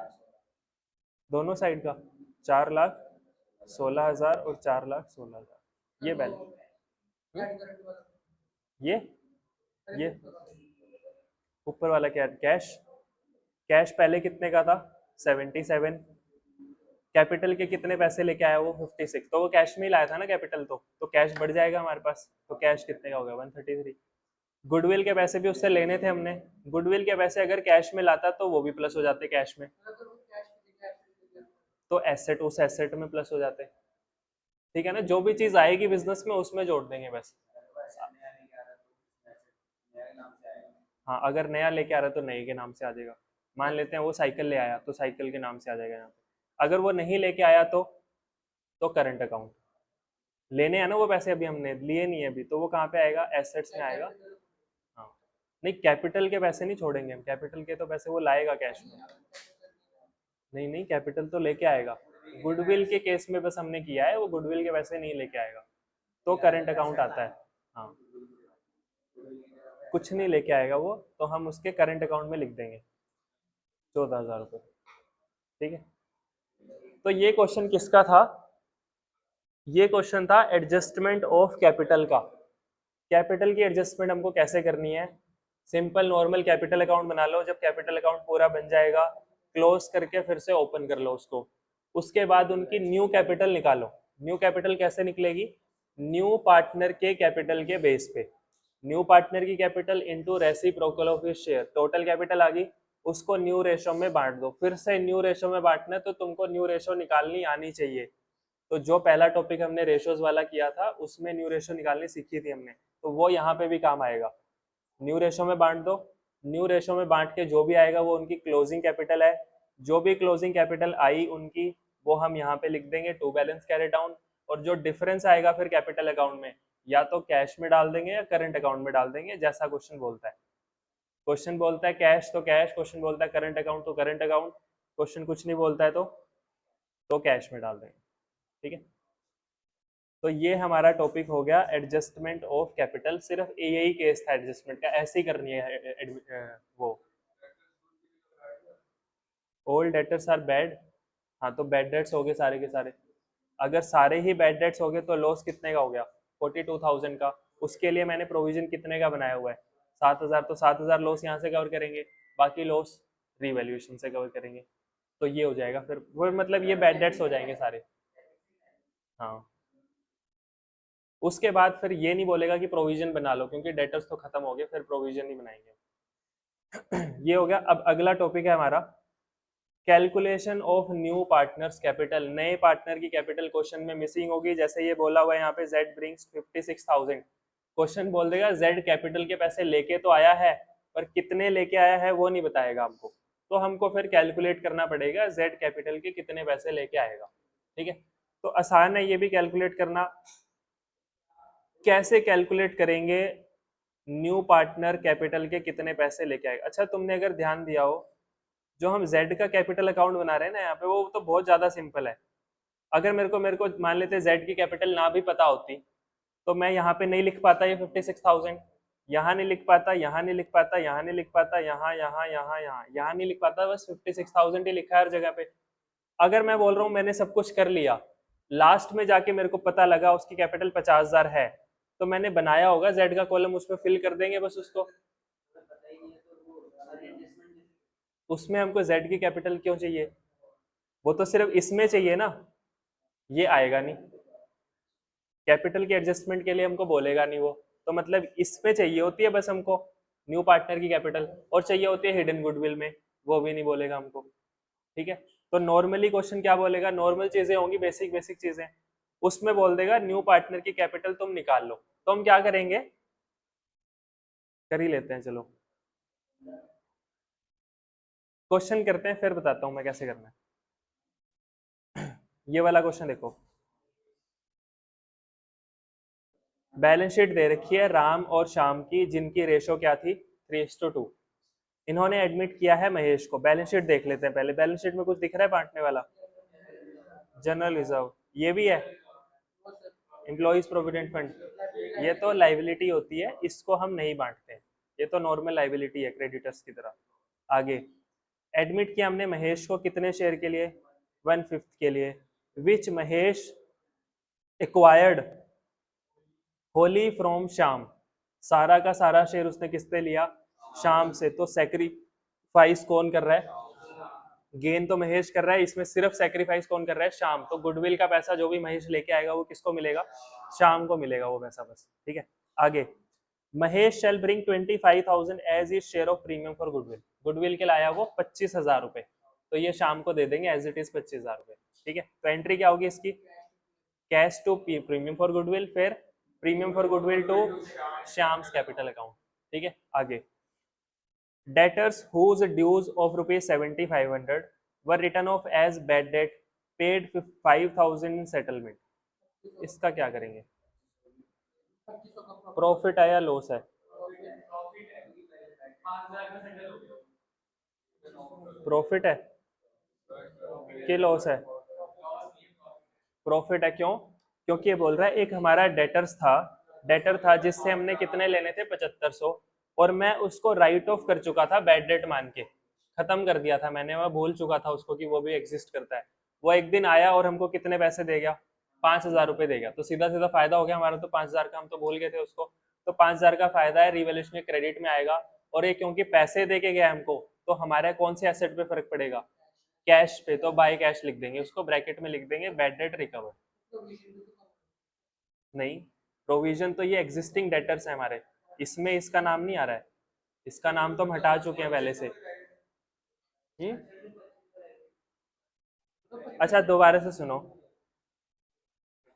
दोनों साइड का, 4,16,000 और 4,16,000, ये बैलेंस। ये ऊपर वाला क्या, कैश? कैश पहले कितने का था, 77। कैपिटल के कितने पैसे लेके आया वो, 56, तो वो कैश में ही लाया था ना कैपिटल, तो कैश बढ़ जाएगा हमारे पास, तो कैश कितने का हो गया, 133। गुडविल के पैसे भी उससे लेने थे हमने, गुडविल के पैसे अगर कैश में लाता तो वो भी प्लस हो जाते कैश में, तो एसेट, उस एसेट में प्लस हो जाते। ठीक है ना, जो भी चीज आएगी बिजनेस में उसमें जोड़ देंगे बस। हाँ, अगर नया लेके आ रहा है तो नए के नाम से आ जाएगा। मान लेते हैं वो साइकिल ले आया तो साइकिल के नाम से आ जाएगा यहाँ पे। अगर वो नहीं लेके आया तो करंट अकाउंट। लेने हैं ना वो पैसे, अभी हमने लिए नहीं है अभी, तो वो कहाँ पे आएगा, एसेट्स में आएगा। हाँ, नहीं कैपिटल के पैसे नहीं छोड़ेंगे हम, कैपिटल के तो पैसे वो लाएगा कैश में। नहीं नहीं, कैपिटल तो लेके आएगा, गुडविल के केस में बस हमने किया है, वो गुडविल के पैसे नहीं लेके आएगा, तो करंट अकाउंट आता है। हाँ, कुछ नहीं लेके आएगा वो, तो हम उसके करंट अकाउंट में लिख देंगे 14,000 रुपये। ठीक है, तो ये क्वेश्चन किसका था, ये क्वेश्चन था एडजस्टमेंट ऑफ कैपिटल का। कैपिटल की एडजस्टमेंट हमको कैसे करनी है, सिंपल नॉर्मल कैपिटल अकाउंट बना लो, जब कैपिटल अकाउंट पूरा बन जाएगा क्लोज करके फिर से ओपन कर लो उसको, उसके बाद उनकी न्यू कैपिटल निकालो। न्यू कैपिटल कैसे निकलेगी, न्यू पार्टनर के कैपिटल के बेस पे, न्यू पार्टनर की capital into reciprocal of his share, total capital आ गई, उसको न्यू रेशो में बांट दो। फिर से न्यू रेशो में बांटना है तो तुमको न्यू रेशो निकालनी आनी चाहिए। तो जो पहला टॉपिक हमने रेशोज वाला किया था उसमें न्यू रेशो निकालनी सीखी थी हमने, तो वो यहाँ पे भी काम आएगा। न्यू रेशो में बांट दो, न्यू रेशो में बांट के जो भी आएगा वो उनकी क्लोजिंग कैपिटल है। जो भी क्लोजिंग कैपिटल आई उनकी, वो हम यहाँ पे लिख देंगे टू बैलेंस कैरी डाउन। और जो डिफरेंस आएगा फिर कैपिटल अकाउंट में, या तो कैश में डाल देंगे या करंट अकाउंट में डाल देंगे, जैसा क्वेश्चन बोलता है। क्वेश्चन बोलता है कैश तो कैश, क्वेश्चन बोलता है करंट अकाउंट तो करंट अकाउंट, क्वेश्चन कुछ नहीं बोलता है तो कैश में डाल देंगे। ठीक है, तो ये हमारा टॉपिक हो गया एडजस्टमेंट ऑफ कैपिटल। सिर्फ यही केस था एडजस्टमेंट का, ऐसे ही करनी है वो। ओल्ड डेटर्स आर बैड, हाँ तो बैड डेट्स हो गए सारे के सारे। अगर सारे ही बैड डेट्स हो गए तो लॉस कितने का हो गया, 42,000 का। उसके लिए मैंने प्रोविजन कितने का बनाया हुआ है, 7,000। तो 7,000 लॉस यहाँ से कवर करेंगे, बाकी लॉस रीवैल्यूएशन से कवर करेंगे। तो ये हो जाएगा फिर वो, मतलब ये बैड डेट्स हो जाएंगे सारे। हाँ, उसके बाद फिर ये नहीं बोलेगा कि प्रोविजन बना लो, क्योंकि डेटर्स तो खत्म हो गए, फिर प्रोविजन नहीं बनाएंगे। ये हो गया। अब अगला टॉपिक है हमारा calculation of new partners capital. नए पार्टनर की कैपिटल क्वेश्चन में मिसिंग होगी। जैसे ये बोला हुआ है यहाँ पे Z ब्रिंग्स 56,000, क्वेश्चन बोल देगा Z कैपिटल के पैसे लेके तो आया है, पर कितने लेके आया है वो नहीं बताएगा हमको। तो हमको फिर कैलकुलेट करना पड़ेगा Z कैपिटल के कितने पैसे लेके आएगा। ठीक है, तो आसान है ये भी कैलकुलेट करना। कैसे कैलकुलेट करेंगे न्यू पार्टनर कैपिटल के कितने पैसे लेके आएगा। अच्छा, तुमने अगर ध्यान दिया हो, जो हम Z का कैपिटल अकाउंट बना रहे हैं ना यहाँ पे, वो तो बहुत ज्यादा सिंपल है। अगर मेरे को मान लेते Z की कैपिटल ना भी पता होती तो मैं यहाँ पे नहीं लिख पाता ये 56,000, यहाँ नहीं लिख पाता, यहाँ नहीं लिख पाता, यहाँ नहीं लिख पाता, यहाँ नहीं लिख पाता, बस 56,000 ही लिखा है हर जगह पे। अगर मैं बोल रहा हूँ मैंने सब कुछ कर लिया, लास्ट में जाके मेरे को पता लगा उसकी कैपिटल 50,000 है, तो मैंने बनाया होगा Z का कॉलम, उसमें फिल कर देंगे बस उसको। उसमें हमको Z की कैपिटल क्यों चाहिए, वो तो सिर्फ इसमें चाहिए ना, ये आएगा नहीं। कैपिटल के एडजस्टमेंट के लिए हमको बोलेगा नहीं वो, तो मतलब इसमें चाहिए होती है बस हमको न्यू पार्टनर की कैपिटल, और चाहिए होती है हिडन गुडविल में, वो भी नहीं बोलेगा हमको। ठीक है, तो नॉर्मली क्वेश्चन क्या बोलेगा, नॉर्मल चीजें होंगी, बेसिक बेसिक चीजें, उसमें बोल देगा न्यू पार्टनर की कैपिटल तुम निकाल लो। तो हम क्या करेंगे, कर ही लेते हैं, चलो क्वेश्चन करते हैं, फिर बताता हूं मैं कैसे करना है। ये वाला क्वेश्चन देखो, बैलेंस शीट दे रखी है राम और श्याम की, जिनकी रेशो क्या थी, 3:2। इन्होंने एडमिट किया है महेश को। बैलेंस शीट देख लेते हैं पहले, बैलेंस शीट में कुछ दिख रहा है बांटने वाला, जनरल रिजर्व ये भी है, एम्प्लॉइज प्रोविडेंट फंड ये तो लाइबिलिटी होती है, इसको हम नहीं बांटते, ये तो नॉर्मल लाइबिलिटी है क्रेडिटर्स की तरह। आगे एडमिट किया हमने महेश को कितने शेयर के लिए, 1/5 के लिए, विच महेश एक्वायर्ड होली फ्रॉम श्याम। सारा का सारा शेयर उसने किससे लिया, श्याम से। तो सेक्रीफाइस कौन कर रहा है, गेन तो महेश कर रहा है, इसमें सिर्फ सेक्रीफाइस कौन कर रहा है, श्याम। तो गुडविल का पैसा जो भी महेश लेके आएगा वो किसको मिलेगा, श्याम को मिलेगा वो पैसा बस। ठीक है, आगे Mahesh shall bring 25,000 as is share of premium for goodwill. Goodwill के लाया वो 25,000 रुपए, तो ये शाम को दे देंगे एज इट इज 25,000 रुपए। ठीक है, तो एंट्री क्या होगी इसकी, cash to premium for goodwill, फिर premium for goodwill to Shyam's capital account. ठीक है, आगे debtors whose dues of rupees 7,500 were written off as bad debt paid 5,000 in settlement। इसका क्या करेंगे, प्रॉफिट है या लॉस है, प्रॉफिट है कि लॉस है, प्रॉफिट है। क्यों, क्योंकि ये बोल रहा है एक हमारा डेटर था जिससे हमने कितने लेने थे, 7500, और मैं उसको राइट ऑफ कर चुका था बैड डेट मान के, खत्म कर दिया था मैंने, मैं भूल चुका था उसको कि वो भी एग्जिस्ट करता है। वो एक दिन आया और हमको कितने पैसे दे गया, 5,000 रुपए देगा, तो सीधा सीधा फायदा हो गया हमारा। तो 5,000 का हम तो भूल गए थे उसको, तो 5,000 का फायदा है, रिवैल्यूएशन क्रेडिट में आएगा। और ये क्योंकि पैसे दे के गया हमको, तो हमारे कौन से एसेट पे फर्क पड़ेगा, कैश पे, तो बाय कैश लिख देंगे उसको, ब्रैकेट में लिख देंगे बैड डेट रिकवर। नहीं, प्रोविजन तो ये एग्जिस्टिंग डेटर्स है हमारे, इसमें इसका नाम नहीं आ रहा है, इसका नाम तो हम हटा चुके हैं पहले से। हम्म, अच्छा दोबारा से सुनो।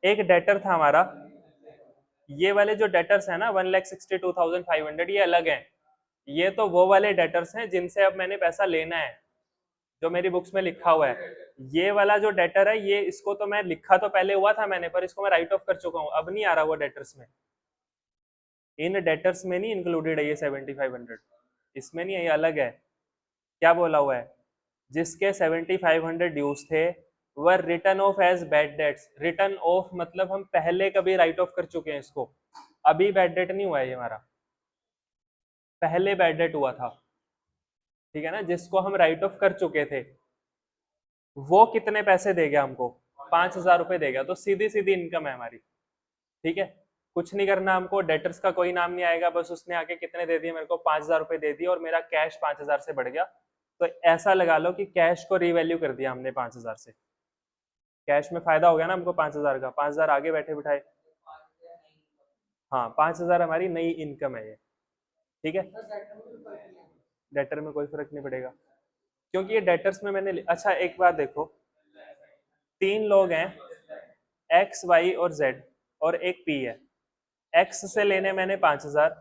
एक डेटर था हमारा, ये वाले जो डेटर्स है ना 1,62,500 ये अलग हैं। ये तो वो वाले डेटर्स हैं जिनसे अब मैंने पैसा लेना है, जो मेरी बुक्स में लिखा हुआ है। ये वाला जो डेटर है, ये इसको तो मैं लिखा तो पहले हुआ था मैंने, पर इसको मैं राइट ऑफ कर चुका हूँ, अब नहीं आ रहा वो डेटर्स में। इन डेटर्स में नहीं इंक्लूडेड है ये 7,500, इसमें नहीं है, ये अलग है। क्या बोला हुआ है, जिसके 7,500 ड्यूज थे वह written off as bad debts. Written off मतलब हम पहले कभी राइट ऑफ कर चुके हैं इसको, अभी बैड डेट नहीं हुआ है ये हमारा, पहले बैड डेट हुआ था। ठीक है ना, जिसको हम राइट ऑफ कर चुके थे वो कितने पैसे देगा हमको, 5,000 रुपए देगा। तो सीधी सीधी इनकम है हमारी। ठीक है, कुछ नहीं करना हमको, डेटर्स का कोई नाम नहीं आएगा, बस उसने आके कितने दे दिए मेरे को, 5,000 रुपए दे दिए और मेरा कैश 5,000 से बढ़ गया। तो ऐसा लगा लो कि कैश को रिवैल्यू कर दिया हमने 5,000 से। कैश में फायदा हो गया ना हमको 5,000 का, 5,000 आगे बैठे बिठाए। हाँ, 5,000 हमारी नई इनकम है ये। ठीक है, डेटर में कोई फर्क नहीं पड़ेगा, क्योंकि ये डेटर्स में मैंने अच्छा एक बात देखो, तीन लोग हैं, एक्स वाई और जेड, और एक पी है। एक्स से लेने मैंने 5,000,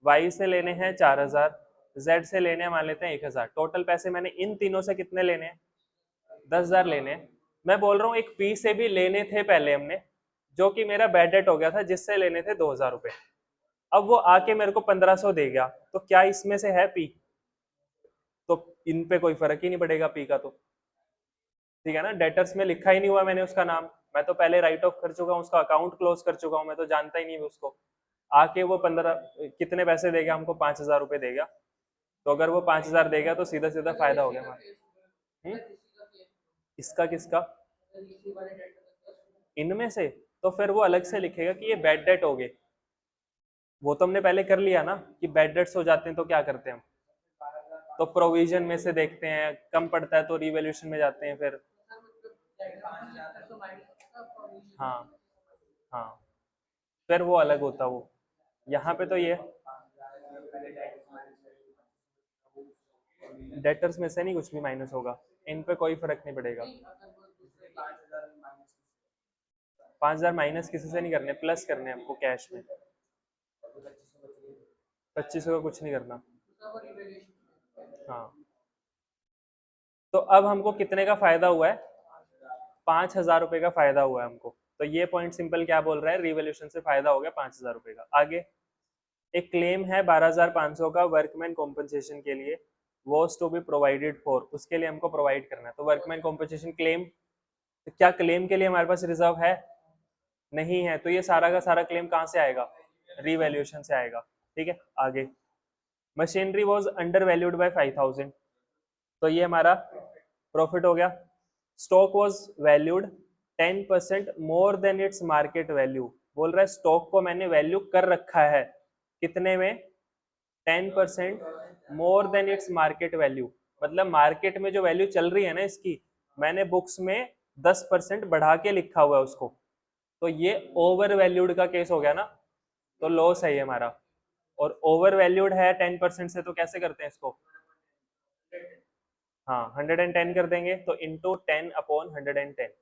वाई से लेने हैं 4,000, जेड से लेने मान लेते हैं 1,000। टोटल पैसे मैंने इन तीनों से कितने लेने हैं, 10,000 लेने हैं। मैं बोल रहा हूँ एक पी से भी लेने थे पहले हमने, जो कि मेरा बैड डेट हो गया था, जिससे लेने थे 2,000 रुपए। अब वो आके मेरे को 1,500 दे गया, तो क्या इसमें से है पी? तो इन पे कोई फर्क ही नहीं पड़ेगा पी का तो। ठीक है ना, डेटर्स में लिखा ही नहीं हुआ मैंने उसका नाम, मैं तो पहले राइट ऑफ कर चुका हूँ, उसका अकाउंट क्लोज कर चुका हूँ, मैं तो जानता ही नहीं उसको। आके वो 15 कितने पैसे देगा हमको, 5,000 रुपए देगा। तो अगर वो 5,000 देगा तो सीधा सीधा फायदा हो गया हमारा। इसका किसका, इनमें से? तो फिर वो अलग से लिखेगा कि ये बैड डेट हो गए। वो तो हमने पहले कर लिया ना कि बैड डेट्स हो जाते हैं तो क्या करते हैं हम, तो प्रोविजन में से देखते हैं, कम पड़ता है तो रिवैल्यूएशन में जाते हैं फिर। हाँ, हाँ, फिर वो अलग होता वो। यहाँ पे तो ये डेटर्स में से नहीं कुछ भी माइनस होगा, इन पे कोई फर्क नहीं पड़ेगा। 5,000 माइनस किसी से नहीं करने, प्लस करने हमको कैश में। 2,500 का कुछ नहीं करना। हाँ, तो अब हमको कितने का फायदा हुआ है, 5,000 रुपए का फायदा हुआ है हमको। तो ये पॉइंट सिंपल क्या बोल रहा है, रिवोल्यूशन से फायदा हो गया 5,000 रुपए का। आगे एक क्लेम है 12,500 का वर्कमैन कॉम्पनसेशन के लिए, was to be provided for, उसके लिए हमको प्रोवाइड करना है। तो वर्कमैन कॉम्पनसेशन क्लेम, तो क्या क्लेम के लिए हमारे पास रिजर्व है? नहीं है, तो ये सारा का सारा क्लेम कहाँ से आएगा, रिवैल्यूएशन से आएगा। ठीक है, आगे machinery was under valued by 5,000, तो ये हमारा प्रॉफिट हो गया। Stock was valued 10% more than its market value, बोल रहा है स्टॉक को मैंने वैल्यू कर रखा है कितने में, 10% more than its market value. मतलब मार्केट में जो वैल्यू चल रही है ना इसकी, मैंने बुक्स में 10% बढ़ा के लिखा हुआ है उसको, तो ये ओवर वैल्यूड का केस हो गया ना, तो लॉस है ये हमारा। और ओवर वैल्यूड है 10% से, तो कैसे करते हैं इसको, हाँ 110 कर देंगे, तो इंटू 10/110,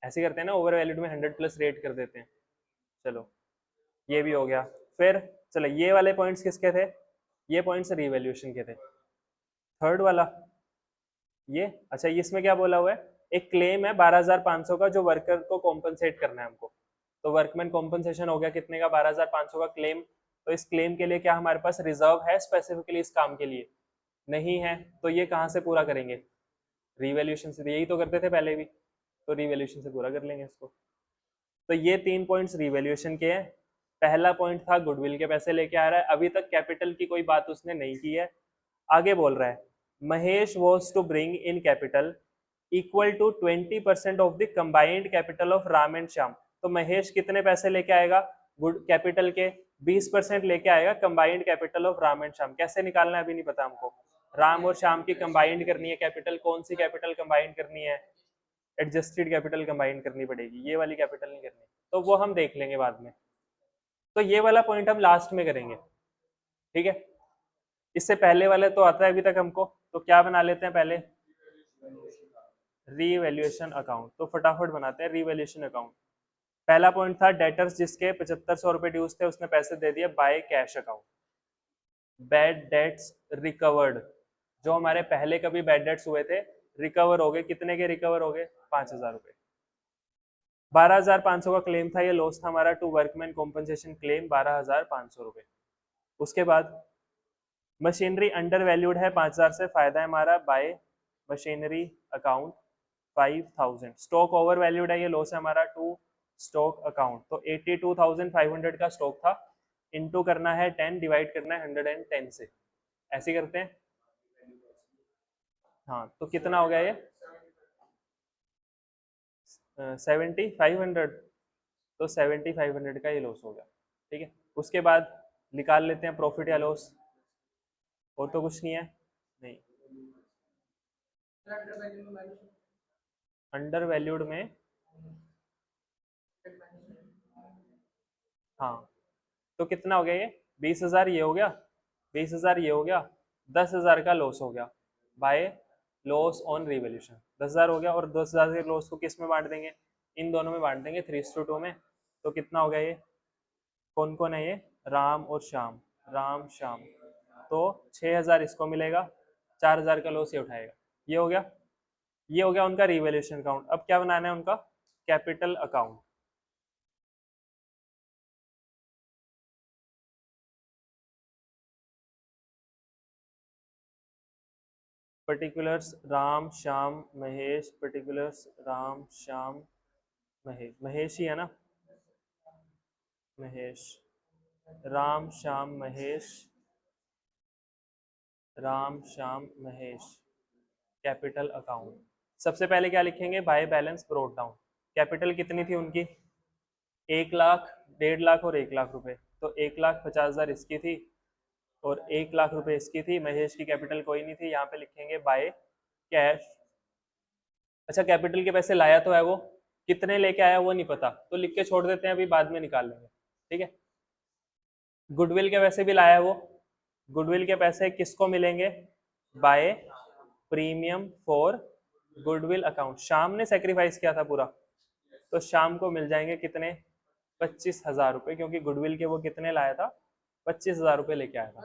ऐसे करते हैं ना, ओवर वैल्यूड में 100 प्लस रेट कर देते हैं। चलो ये भी हो गया। फिर चलो ये वाले पॉइंट्स किसके थे, ये पॉइंट्स रिवैल्यूएशन के थे। थर्ड वाला ये, अच्छा इसमें क्या बोला हुआ है, एक क्लेम है 12,500 का जो वर्कर को कॉम्पनसेट करना है हमको। तो वर्कमैन कॉम्पनसेशन हो गया कितने का, 12,500 का क्लेम। तो इस क्लेम के लिए क्या हमारे पास रिजर्व है स्पेसिफिकली इस काम के लिए, नहीं है, तो ये कहाँ से पूरा करेंगे, रिवैल्यूएशन से। यही तो करते थे पहले भी, तो रिवैल्यूएशन से पूरा कर लेंगे इसको। तो ये 3 पॉइंट्स रिवैल्यूएशन के हैं। पहला पॉइंट था गुडविल के पैसे लेके आ रहा है, अभी तक कैपिटल की कोई बात उसने नहीं की है। आगे बोल रहा है Mahesh was to bring in capital equal to 20% of the combined capital of Ram and Shyam. तो महेश कितने पैसे लेके आएगा, गुड कैपिटल के 20% लेके आएगा combined capital of Ram and Shyam. कैसे निकालना है अभी नहीं पता हमको, राम और श्याम की कंबाइंड करनी है कैपिटल, कौन सी कैपिटल कंबाइंड करनी है, एडजस्टेड कैपिटल कंबाइंड करनी पड़ेगी, ये वाली कैपिटल नहीं करनी, तो वो हम देख लेंगे बाद में। तो ये वाला पॉइंट हम लास्ट में करेंगे। ठीक है, इससे पहले वाला तो आता है अभी तक हमको, तो क्या बना लेते हैं पहले, रीवैल्यूएशन अकाउंट। तो फटाफट बनाते हैं रीवैल्यूएशन अकाउंट। पहला पॉइंट था डेटर्स जिसके 7500 रुपए ड्यूज थे, उसने पैसे दे दिए by cash account. Bad debts recovered, जो हमारे पहले कभी बैड डेट्स हुए थे रिकवर हो गए। कितने के रिकवर हो गए, 5000 रुपए। 12500 का क्लेम था, ये लॉस था हमारा टू वर्कमैन कॉम्पनसेशन क्लेम 12500 रुपए। उसके बाद मशीनरी अंडर वैल्यूड है 5000 से, फायदा है हमारा bye machinery account 5000। Stock over valued है, ये लॉस है हमारा टू स्टॉक अकाउंट। तो 82,500 का स्टॉक था, इनटू करना है 10, डिवाइड करना है 110 से, ऐसे करते हैं। हाँ तो कितना हो गया ये 7500, तो 7500 का ये लॉस हो गया। ठीक है, उसके बाद निकाल लेते हैं प्रॉफिट या लॉस, और तो कुछ नहीं है। नहीं, अंडर वैल्यूड में, हाँ तो कितना हो गया ये 20,000, ये हो गया 20,000, ये हो गया 10,000 का लॉस हो गया बाय लॉस ऑन रिवैल्यूएशन। 10,000 हो गया, और 10,000 के लॉस को किस में बांट देंगे, इन दोनों में बांट देंगे 3:2 में। तो कितना हो गया ये, कौन कौन है ये, राम और श्याम, राम श्याम। तो 6,000 इसको मिलेगा, 4,000 का लॉस ये उठाएगा। ये हो गया, ये हो गया उनका रिवैल्यूएशन अकाउंट। अब क्या बनाना है उनका, capital account. Particulars Ram Shyam Mahesh, particulars Ram Shyam Mahesh, Mahesh ही है ना, महेश, राम श्याम महेश, राम श्याम महेश, कैपिटल अकाउंट। सबसे पहले क्या लिखेंगे, by balance brought down. Capital कितनी थी उनकी, 1,00,000, 1,50,000 और 1,00,000 रुपए। तो 1,50,000 इसकी थी और 1,00,000 रुपए इसकी थी। महेश की कैपिटल कोई नहीं थी, यहाँ पे लिखेंगे बाय कैश। अच्छा कैपिटल के पैसे लाया तो है वो, कितने लेके आया वो नहीं पता, तो लिख के छोड़ देते हैं, अभी बाद में निकाल लेंगे। ठीक है, गुडविल के पैसे भी लाया है वो, गुडविल के पैसे किसको मिलेंगे, by premium for goodwill account. Shyam ने सेक्रीफाइस किया था पूरा, तो शाम को मिल जाएंगे कितने, 25,000 रुपए, क्योंकि गुडविल के वो कितने लाया था, 25,000 रुपए लेके आया था।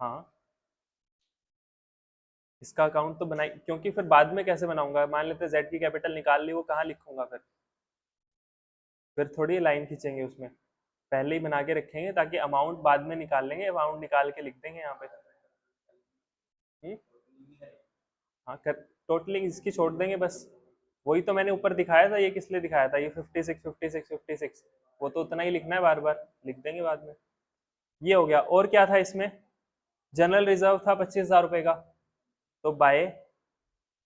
हाँ इसका अकाउंट तो बनाई, क्योंकि फिर बाद में कैसे बनाऊंगा, मान लेते जेड की कैपिटल निकाल ली, वो कहाँ लिखूंगा फिर थोड़ी लाइन खींचेंगे उसमें, पहले ही बना के रखेंगे ताकि अमाउंट बाद में निकाल लेंगे, अमाउंट निकाल के लिख देंगे यहाँ पे। हुँ? हाँ कर, टोटली इसकी छोड़ देंगे बस। वही तो मैंने ऊपर दिखाया था, ये किस लिए दिखाया था, ये 56 56 56, वो तो उतना ही लिखना है, बार बार लिख देंगे बाद में। ये हो गया, और क्या था इसमें, जनरल रिजर्व था 25,000 रुपए का, तो बाय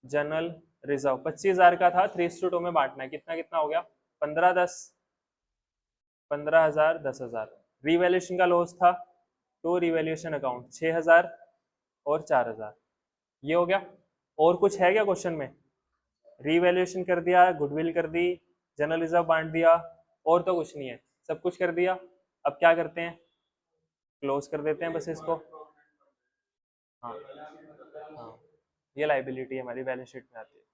जनरल रिजर्व 25,000 का था, 3:2 में बांटना है, कितना कितना हो गया, 15 10, 15,000 10,000। रिवैल्यूएशन का लॉस था तो रिवैल्यूएशन अकाउंट 6,000 और 4,000, ये हो गया। और कुछ है क्या क्वेश्चन में, रीवैल्यूएशन कर दिया, गुडविल कर दी, जनरल रिजर्व बांट दिया, और तो कुछ नहीं है, सब कुछ कर दिया। अब क्या करते हैं, क्लोज कर देते हैं बस इसको। हाँ हाँ, ये लाइबिलिटी हमारी बैलेंस शीट में आती है।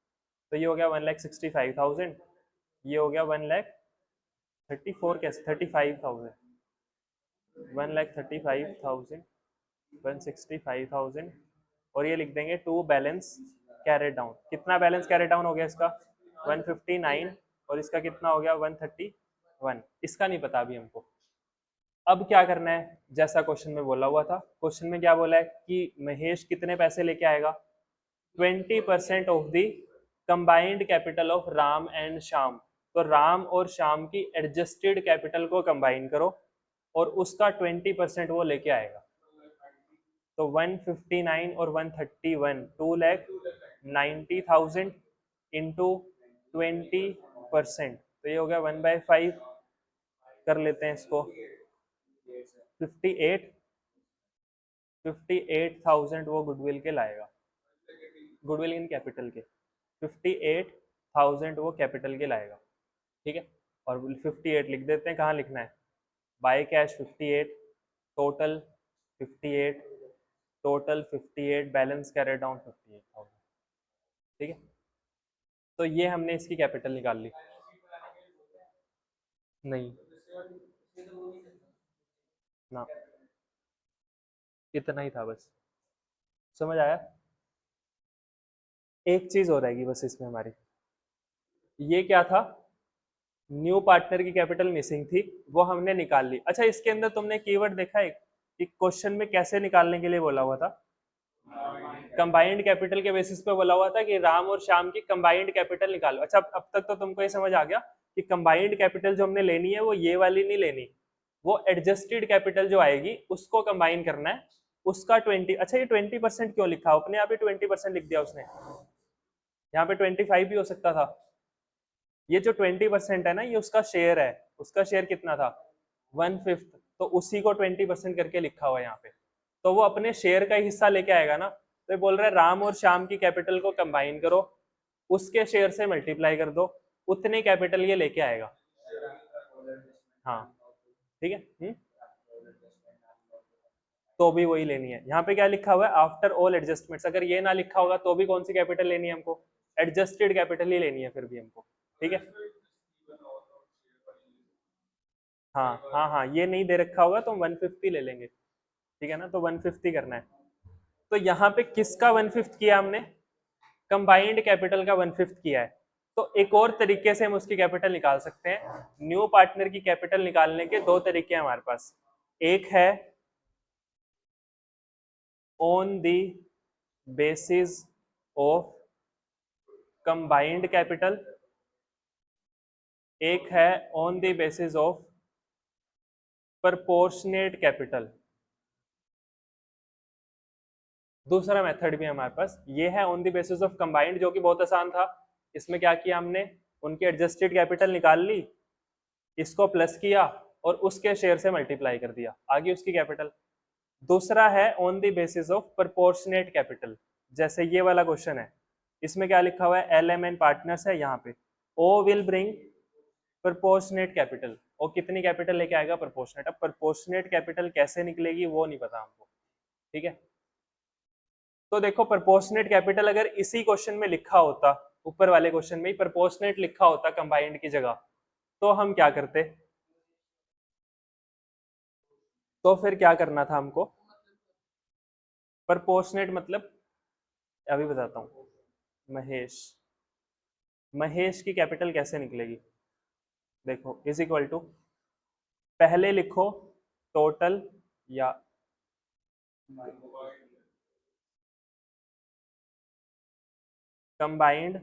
तो ये हो गया 1,65,000, ये हो गया 1,34, कैसे 35,000, 1,35,000, 165,000, और ये लिख देंगे टू बैलेंस कैरेट डाउन। कितना बैलेंस कैरेट डाउन हो गया इसका, 159, और इसका कितना हो गया 131। इसका नहीं पता अभी हमको। अब क्या करना है, जैसा क्वेश्चन में बोला हुआ था, क्वेश्चन में क्या बोला है कि महेश कितने पैसे लेके आएगा, 20% of the combined capital of Ram and Shyam. तो राम और श्याम की एडजस्टेड कैपिटल को कंबाइन करो और उसका 20% वो लेके आएगा। तो 159 और 131, 2,90,000 इंटू 20%, तो ये हो गया 1/5, कर लेते हैं इसको 58, 58,000 वो गुडविल के लाएगा, गुडविल इन कैपिटल के 58,000 वो कैपिटल के लाएगा। ठीक है, और 58 लिख देते हैं, कहाँ लिखना है, by cash 58, total 58, total 58, balance carry down 58,000। ठीक है, तो ये हमने इसकी कैपिटल निकाल ली। नहीं ना, इतना ही था बस। समझ आया? एक चीज हो रहेगी बस इसमें हमारी, ये क्या था, न्यू पार्टनर की कैपिटल मिसिंग थी, वो हमने निकाल ली। अच्छा, इसके अंदर तुमने कीवर्ड देखा है कि क्वेश्चन में कैसे निकालने के लिए बोला हुआ था? कंबाइंड कैपिटल के बेसिस पे बोला हुआ था कि राम और श्याम की कंबाइंड कैपिटल निकालो। अच्छा, अब तक तो तुमको ये समझ आ गया कि कंबाइंड कैपिटल जो हमने लेनी है वो ये वाली नहीं लेनी, वो एडजस्टेड कैपिटल जो आएगी उसको कंबाइन करना है, उसका 20। अच्छा, ये 20% क्यों लिखा? अपने आप ही 20% लिख दिया उसने, यहाँ पे 25 भी हो सकता था। ये जो 20% है ना, ये उसका शेयर है, उसका शेयर कितना था? 1/5, तो उसी को 20% करके लिखा हुआ है यहाँ पे, तो वो अपने शेयर का हिस्सा लेके आएगा ना। तो ये बोल रहा है राम और श्याम की कैपिटल को कंबाइन करो, उसके शेयर से मल्टीप्लाई कर दो, उतने कैपिटल ये लेके आएगा। हाँ, ठीक है। तो भी वही लेनी है। यहाँ पे क्या लिखा हुआ है? After all adjustments. अगर ये ना लिखा होगा तो भी कौन सी कैपिटल लेनी है हमको? एडजस्टेड कैपिटल ही लेनी है फिर भी हमको। ठीक है, हाँ हाँ हाँ, ये नहीं दे रखा होगा तो हम 150 ले लेंगे। ठीक है ना, तो 150 करना है। तो यहाँ पे किसका 1/5 किया हमने? कंबाइंड कैपिटल का 1/5 किया है। तो एक और तरीके से हम उसकी कैपिटल निकाल सकते हैं। न्यू पार्टनर की कैपिटल निकालने के दो तरीके हैं हमारे पास। एक है on the basis of combined capital, एक है on the basis of proportionate capital. दूसरा मेथड भी है हमारे पास, ये है on the basis of combined, जो कि बहुत आसान था। इसमें क्या किया हमने? उनकी एडजस्टेड कैपिटल निकाल ली, इसको प्लस किया और उसके शेयर से मल्टीप्लाई कर दिया, आगे उसकी कैपिटल। दूसरा है on the basis of proportionate capital, जैसे ये वाला क्वेश्चन है, इसमें क्या लिखा हुआ है? LMN पार्टनर्स है, यहाँ पे O will bring proportionate capital. O कितनी कैपिटल लेके आएगा? प्रोपोर्शनेट। अब प्रोपोर्शनेट कैपिटल कैसे निकलेगी वो नहीं पता हमको। ठीक है, तो देखो प्रोपोर्शनेट कैपिटल अगर इसी क्वेश्चन में लिखा होता, ऊपर वाले क्वेश्चन में ही प्रोपोर्शनेट लिखा होता कंबाइंड की जगह, तो हम क्या करते? तो फिर क्या करना था हमको? प्रोपोर्शनेट मतलब, अभी बताता हूँ। महेश, महेश की कैपिटल कैसे निकलेगी? देखो, इज इक्वल टू, पहले लिखो टोटल या कंबाइंड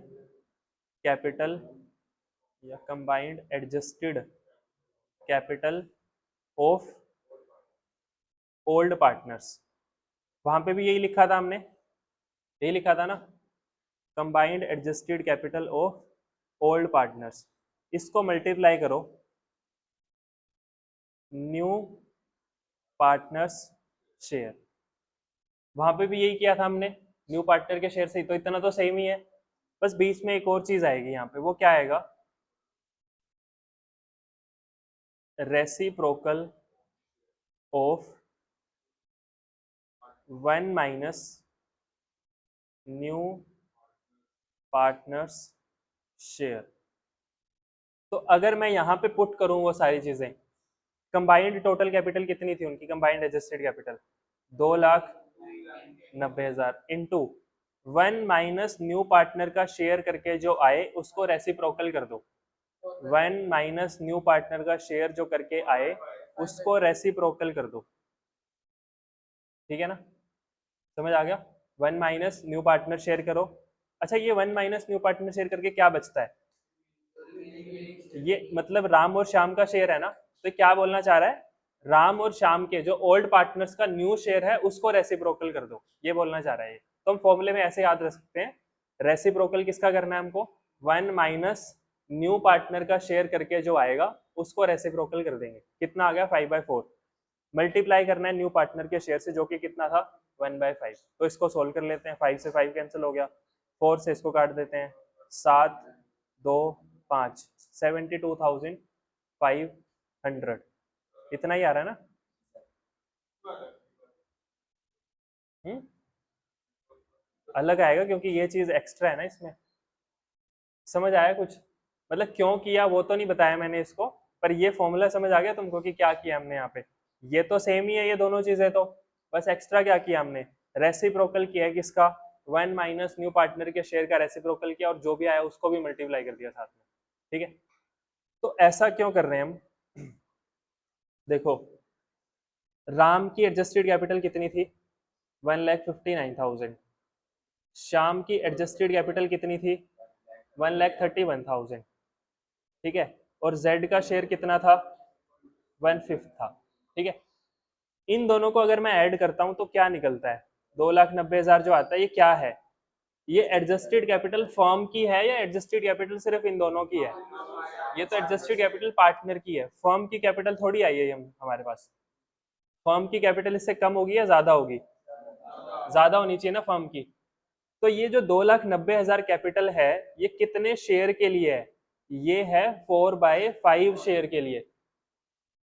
कैपिटल या combined adjusted capital of old partners. वहां पे भी यही लिखा था हमने, यही लिखा था ना, combined adjusted capital of old partners. इसको मल्टीप्लाई करो न्यू पार्टनर्स शेयर। वहां पे भी यही किया था हमने, न्यू पार्टनर के शेयर से ही, तो इतना तो सेम ही है। बस बीच में एक और चीज आएगी यहाँ पे, वो क्या आएगा? Reciprocal of 1 minus new partners share. तो अगर मैं यहाँ पे पुट करूँ वो सारी चीजें, कंबाइंड टोटल कैपिटल कितनी थी उनकी? Combined adjusted capital 2,90,000 into 1 minus new partner का शेयर करके जो आए उसको रेसिप्रोकल कर दो। 1 माइनस न्यू पार्टनर का शेयर जो करके आए उसको रेसिप्रोकल कर दो। ठीक है ना, समझ आ गया? 1 माइनस न्यू पार्टनर शेयर करो। अच्छा, ये 1 माइनस न्यू पार्टनर शेयर करके क्या बचता है? ये मतलब राम और श्याम का शेयर है ना, तो क्या बोलना चाह रहा है? राम और श्याम के जो ओल्ड पार्टनर्स का न्यू शेयर है उसको रेसिप्रोकल कर दो, ये बोलना चाह रहा है ये। तो हम फॉर्मूले में ऐसे याद रख सकते हैं, रेसिप्रोकल किसका करना है हमको? 1 माइनस न्यू पार्टनर का शेयर करके जो आएगा उसको रेसिप्रोकल कर देंगे। कितना आ गया? 5/4। मल्टीप्लाई करना है न्यू पार्टनर के शेयर से, जो कि कितना था? 1/5। तो इसको सोल्व कर लेते हैं, 5 से 5 कैंसिल हो गया, 4 से इसको काट देते हैं, 7 2 5, 72,500। इतना ही आ रहा है ना? अलग आएगा क्योंकि ये चीज एक्स्ट्रा है ना इसमें। समझ आया कुछ? मतलब क्यों किया वो तो नहीं बताया मैंने इसको, पर ये फॉर्मूला समझ आ गया तुमको कि क्या किया हमने यहाँ पे। ये तो सेम ही है ये दोनों चीजें, तो बस एक्स्ट्रा क्या किया हमने, रेसिप्रोकल किया है किसका, 1 माइनस न्यू पार्टनर के शेयर का रेसिप्रोकल किया, और जो भी आया उसको भी मल्टीप्लाई कर दिया साथ में। ठीक है, तो ऐसा क्यों कर रहे हैं हम? देखो, राम की एडजस्टेड कैपिटल कितनी थी, 1,59,000। श्याम की एडजस्टेड कैपिटल कितनी थी, 1,31,000। ठीक है, और जेड का शेयर कितना था, 1/5 था। ठीक है, इन दोनों को अगर मैं ऐड करता हूं तो क्या निकलता है, 2,90,000 जो आता है, ये क्या है, ये एडजस्टेड कैपिटल फर्म की है या एडजस्टेड कैपिटल सिर्फ इन दोनों की है? ये तो एडजस्टेड कैपिटल पार्टनर की है, फर्म की कैपिटल थोड़ी आई है हमारे पास। फर्म की कैपिटल इससे कम होगी या ज्यादा होगी, ज्यादा होनी चाहिए ना फर्म की। तो ये जो 2,90,000 कैपिटल है, ये कितने शेयर के लिए है, ये है 4/5 शेयर के लिए,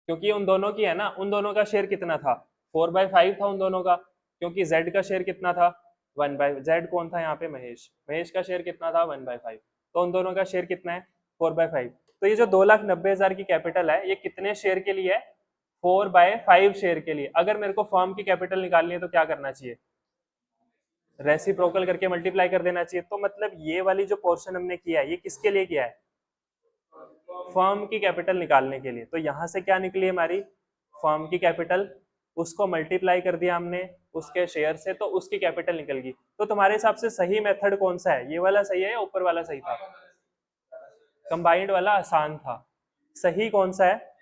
क्योंकि उन दोनों की है ना, उन दोनों का शेयर कितना था, 4/5 था उन दोनों का, क्योंकि जेड का शेयर कितना था, 1/जेड कौन था यहाँ पे, महेश, महेश का शेयर कितना था, 1/5, तो उन दोनों का शेयर कितना है, 4/5। तो ये जो 2,90,000 की कैपिटल है, ये कितने शेयर के लिए है, 4/5 शेयर के लिए। अगर मेरे को फर्म की कैपिटल निकालनी है तो क्या करना चाहिए, रेसिप्रोकल करके मल्टीप्लाई कर देना चाहिए। तो मतलब ये वाली जो पोर्शन हमने किया है, ये किसके लिए किया है, फर्म की कैपिटल निकालने के लिए। तो यहां से क्या निकली हमारी, फर्म की कैपिटल, उसको मल्टीप्लाई कर दिया हमने उसके शेयर से, तो उसकी कैपिटल निकल गई। तो तुम्हारे हिसाब से सही मेथड कौन सा है, ये वाला सही है या ऊपर वाला सही था, कंबाइंड वाला आसान था। सही कौन सा है,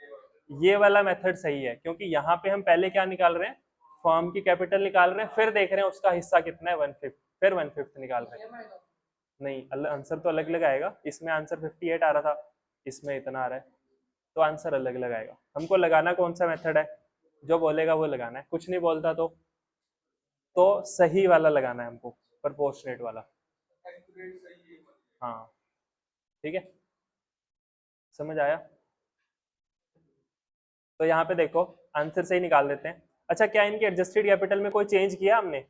ये वाला मेथड सही है, क्योंकि यहाँ पे हम पहले क्या निकाल रहे हैं, फर्म की कैपिटल निकाल रहे हैं, फिर देख रहे हैं उसका हिस्सा कितना है, 1/5, फिर 1/5 निकाल रहे हैं। नहीं, आंसर तो अलग अलग आएगा, इसमें आंसर 58 आ रहा था, इसमें इतना आ रहा है, तो आंसर अलग अलग आएगा। हमको लगाना कौन सा मेथड है, जो बोलेगा वो लगाना है, कुछ नहीं बोलता तो सही वाला लगाना है हमको, प्रपोर्शनेट वाला। हाँ, ठीक है, समझ आया? तो यहाँ पे देखो, आंसर सही निकाल देते हैं। अच्छा, क्या इनके एडजस्टेड कैपिटल में कोई चेंज किया हमने,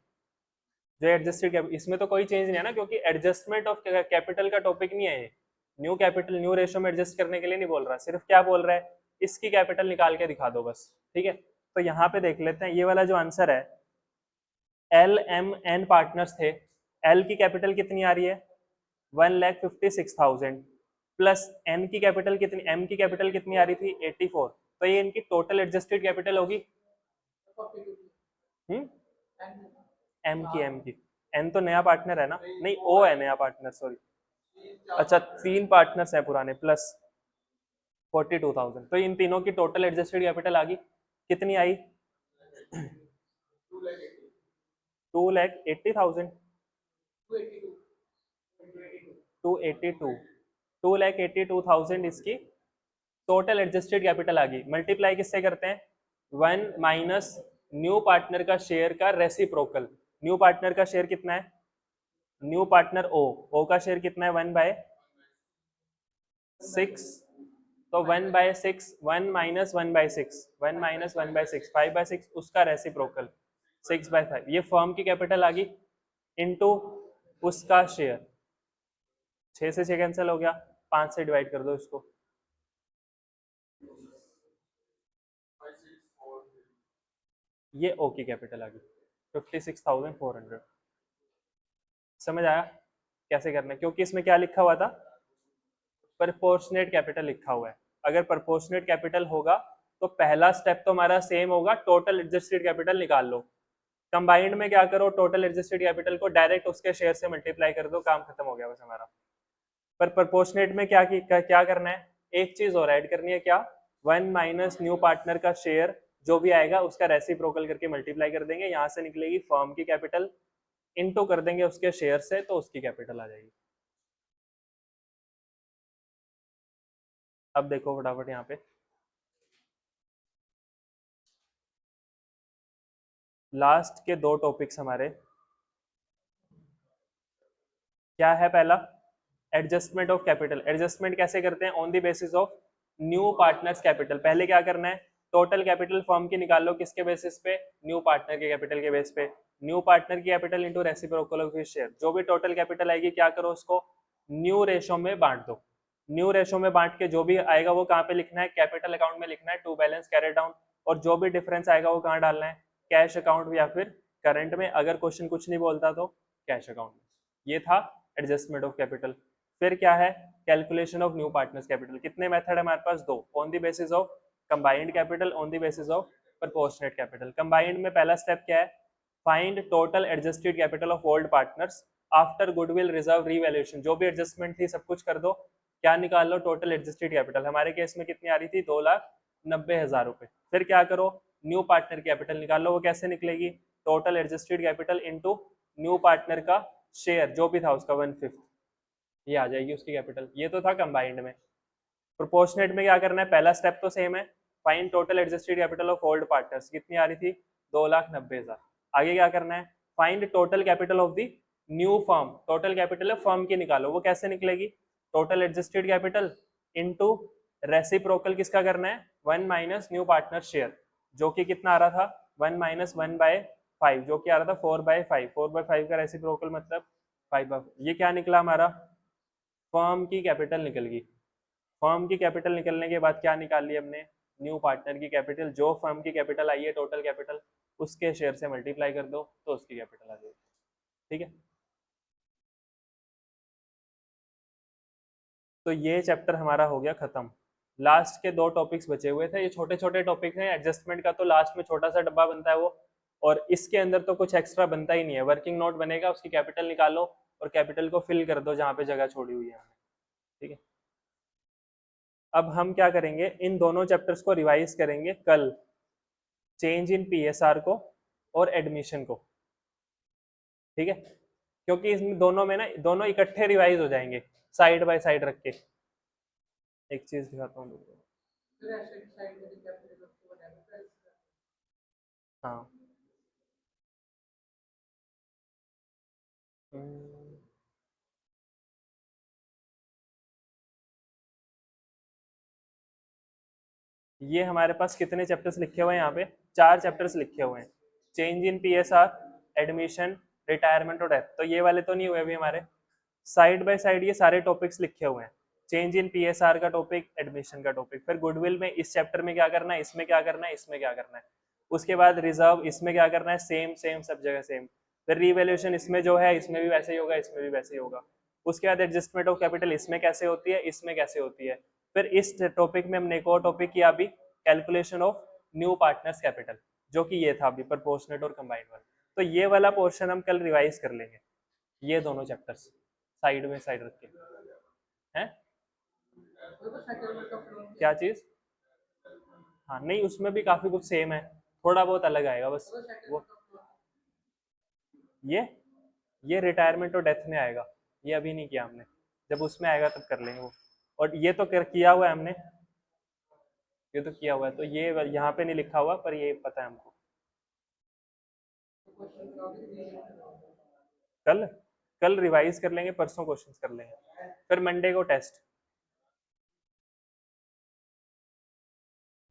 जो एडजस्टेड कैपिटल, इसमें तो कोई चेंज नहीं है ना, क्योंकि एडजस्टमेंट ऑफ कैपिटल का टॉपिक नहीं है ये। न्यू कैपिटल न्यू रेशो में एडजस्ट करने के लिए नहीं बोल रहा, सिर्फ क्या बोल रहा है, इसकी कैपिटल निकाल के दिखा दो बस। ठीक है, तो यहाँ पे देख लेते हैं, ये वाला जो आंसर है, LMN पार्टनर्स थे, L की कैपिटल कितनी आ रही है, 1,56,000, प्लस N की कैपिटल कितनी, M की कैपिटल कितनी आ रही थी, 84, तो ये इनकी टोटल एडजस्टेड कैपिटल होगी। M की N तो नया पार्टनर है ना, नहीं O है नया पार्टनर, सॉरी। अच्छा, 3 पार्टनर्स हैं पुराने, प्लस 42,000, तो इन तीनों की टोटल एडजस्टेड कैपिटल आ गई, कितनी आई, 2,80,000, 282,000 इसकी टोटल एडजस्टेड कैपिटल आ गई। मल्टीप्लाई किससे करते हैं, 1 माइनस न्यू पार्टनर का शेयर का रेसिप्रोकल। न्यू पार्टनर का शेयर कितना है, न्यू पार्टनर ओ का शेयर कितना है, 1/6, तो 1/6, 1 माइनस 1/6, 1 माइनस 1/6, 5/6 उसका रेसिप्रोकल, 6/5, ये फर्म की कैपिटल आ गई, इनटू उसका शेयर। 6 से 6 कैंसिल हो गया, 5 से डिवाइड कर दो इसको, ये ओ की कैपिटल आ गई, 56,400। समझ आया कैसे करना है, क्योंकि इसमें क्या लिखा हुआ था, प्रपोर्शनेट कैपिटल लिखा हुआ है। अगर प्रपोर्शनेट कैपिटल होगा तो पहला स्टेप तो हमारा सेम होगा, टोटल एडजस्टेड कैपिटल निकाल लो। कंबाइंड में क्या करो, टोटल एडजस्टेड कैपिटल को डायरेक्ट उसके शेयर से मल्टीप्लाई कर दो, काम खत्म हो गया बस हमारा। पर प्रपोर्शनेट में क्या करना है, एक चीज और ऐड करनी है, क्या, 1 माइनस न्यू पार्टनर का शेयर जो भी आएगा उसका रेसिप्रोकल करके मल्टीप्लाई कर देंगे, यहां से निकलेगी फर्म की कैपिटल, इनटू कर देंगे उसके शेयर से, तो उसकी कैपिटल आ जाएगी। अब देखो फटाफट यहाँ पे लास्ट के 2 टॉपिक्स हमारे, क्या है, पहला एडजस्टमेंट ऑफ कैपिटल। एडजस्टमेंट कैसे करते हैं, on the basis of new partners capital. पहले क्या करना है, टोटल कैपिटल फर्म की निकाल लो किसके बेसिस पे, न्यू पार्टनर के कैपिटल के बेस पे, न्यू पार्टनर की capital into reciprocal of his share, जो भी टोटल कैपिटल आएगी क्या करो उसको न्यू रेशो में बांट दो, न्यू रेशो में बांट के जो भी आएगा वो कहाँ पे लिखना है, कैपिटल अकाउंट में लिखना है, टू बैलेंस कैरी डाउन, और जो भी डिफरेंस आएगा वो कहाँ डालना है, कैश अकाउंट या फिर करंट में, अगर क्वेश्चन कुछ नहीं बोलता तो कैश अकाउंट में। ये था एडजस्टमेंट ऑफ कैपिटल। फिर क्या है, calculation of new partners capital. कितने मेथड है हमारे पास, दो, on the basis of combined capital, on the basis of proportionate capital. Combined में पहला स्टेप क्या है, find total adjusted capital of old partners after goodwill reserve revaluation, जो भी एडजस्टमेंट थी सब कुछ कर दो, क्या निकाल लो, टोटल एडजस्टेड कैपिटल। हमारे केस में कितनी आ रही थी, 2,90,000 रुपए। फिर क्या करो, न्यू पार्टनर कैपिटल निकाल लो, वो कैसे निकलेगी, total adjusted capital into new partner का शेयर जो भी था उसका 1/5, ये आ जाएगी उसकी कैपिटल। ये तो था कंबाइंड में। प्रोपोर्शनेट में क्या करना है, पहला स्टेप तो सेम है, find total adjusted capital of old partners, कितनी आ रही थी, 2,90,000। आगे क्या करना है, find total capital of the new firm, total capital है फर्म की निकालो, वो कैसे निकलेगी, total adjusted capital into reciprocal किसका करना है, 1 माइनस न्यू पार्टनर शेयर, जो कि कितना आ रहा था, 1 माइनस 1/5, जो कि आ रहा था 4/5, 4/5 का रेसिप्रोकल मतलब 5/5। ये क्या निकला हमारा, फर्म की कैपिटल निकल गई। फर्म की कैपिटल निकलने के बाद क्या निकाल ली हमने, न्यू पार्टनर की कैपिटल, जो फर्म की कैपिटल आई है टोटल कैपिटल उसके शेयर से मल्टीप्लाई कर दो तो उसकी कैपिटल आ जाएगी। ठीक है, तो ये चैप्टर हमारा हो गया खत्म। लास्ट के 2 टॉपिक्स बचे हुए थे, ये छोटे छोटे टॉपिक्स हैं, एडजस्टमेंट का तो लास्ट में छोटा सा डब्बा बनता है वो, और इसके अंदर तो कुछ एक्स्ट्रा बनता ही नहीं है, वर्किंग नोट बनेगा, उसकी कैपिटल निकालो और कैपिटल को फिल कर दो जहाँ पे जगह छोड़ी हुई है हमने। ठीक है, अब हम क्या करेंगे, इन दोनों चैप्टर्स को रिवाइज करेंगे कल, चेंज इन पीएसआर को और एडमिशन को। ठीक है, क्योंकि इसमें दोनों में ना, दोनों इकट्ठे रिवाइज हो जाएंगे साइड बाय साइड रख के। एक चीज दिखाता हूँ, हाँ ये हमारे पास कितने चैप्टर्स लिखे हुए हैं, यहाँ पे 4 चैप्टर्स लिखे हुए हैं, change in PSR, admission, retirement और डेथ। तो ये वाले तो नहीं हुए अभी हमारे, साइड बाय साइड ये सारे टॉपिक्स लिखे हुए हैं, चेंज इन पीएसआर का टॉपिक, एडमिशन का टॉपिक, फिर गुडविल में इस चैप्टर में क्या करना है, इसमें क्या करना है, इसमें क्या करना है, उसके बाद रिजर्व, इसमें क्या करना है, सेम सेम सब जगह सेम, फिर रीवैल्यूएशन इसमें जो है इसमें भी वैसे ही होगा, इसमें भी वैसे ही होगा, उसके बाद एडजस्टमेंट ऑफ कैपिटल इसमें कैसे होती है, इसमें कैसे होती है, फिर इस टॉपिक में हमने एक और टॉपिक किया अभी, calculation of new partners capital, जो कि ये था अभी प्रोपोर्शनेट और कंबाइंड वाला। तो ये वाला पोर्शन हम कल रिवाइज कर लेंगे, ये दोनों चैप्टर्स साइड में साइड रख के हैं। क्या चीज, हाँ नहीं उसमें भी काफी कुछ सेम है, थोड़ा बहुत अलग आएगा बस वो, ये ये रिटायरमेंट और डेथ में आएगा, ये अभी नहीं किया हमने, जब उसमें आएगा तब कर लेंगे वो। और ये तो किया हुआ है हमने, ये तो किया हुआ है, तो ये यहाँ पे नहीं लिखा हुआ पर ये पता है हमको। कल कल रिवाइज कर लेंगे, परसों क्वेश्चंस कर लेंगे, फिर मंडे को टेस्ट।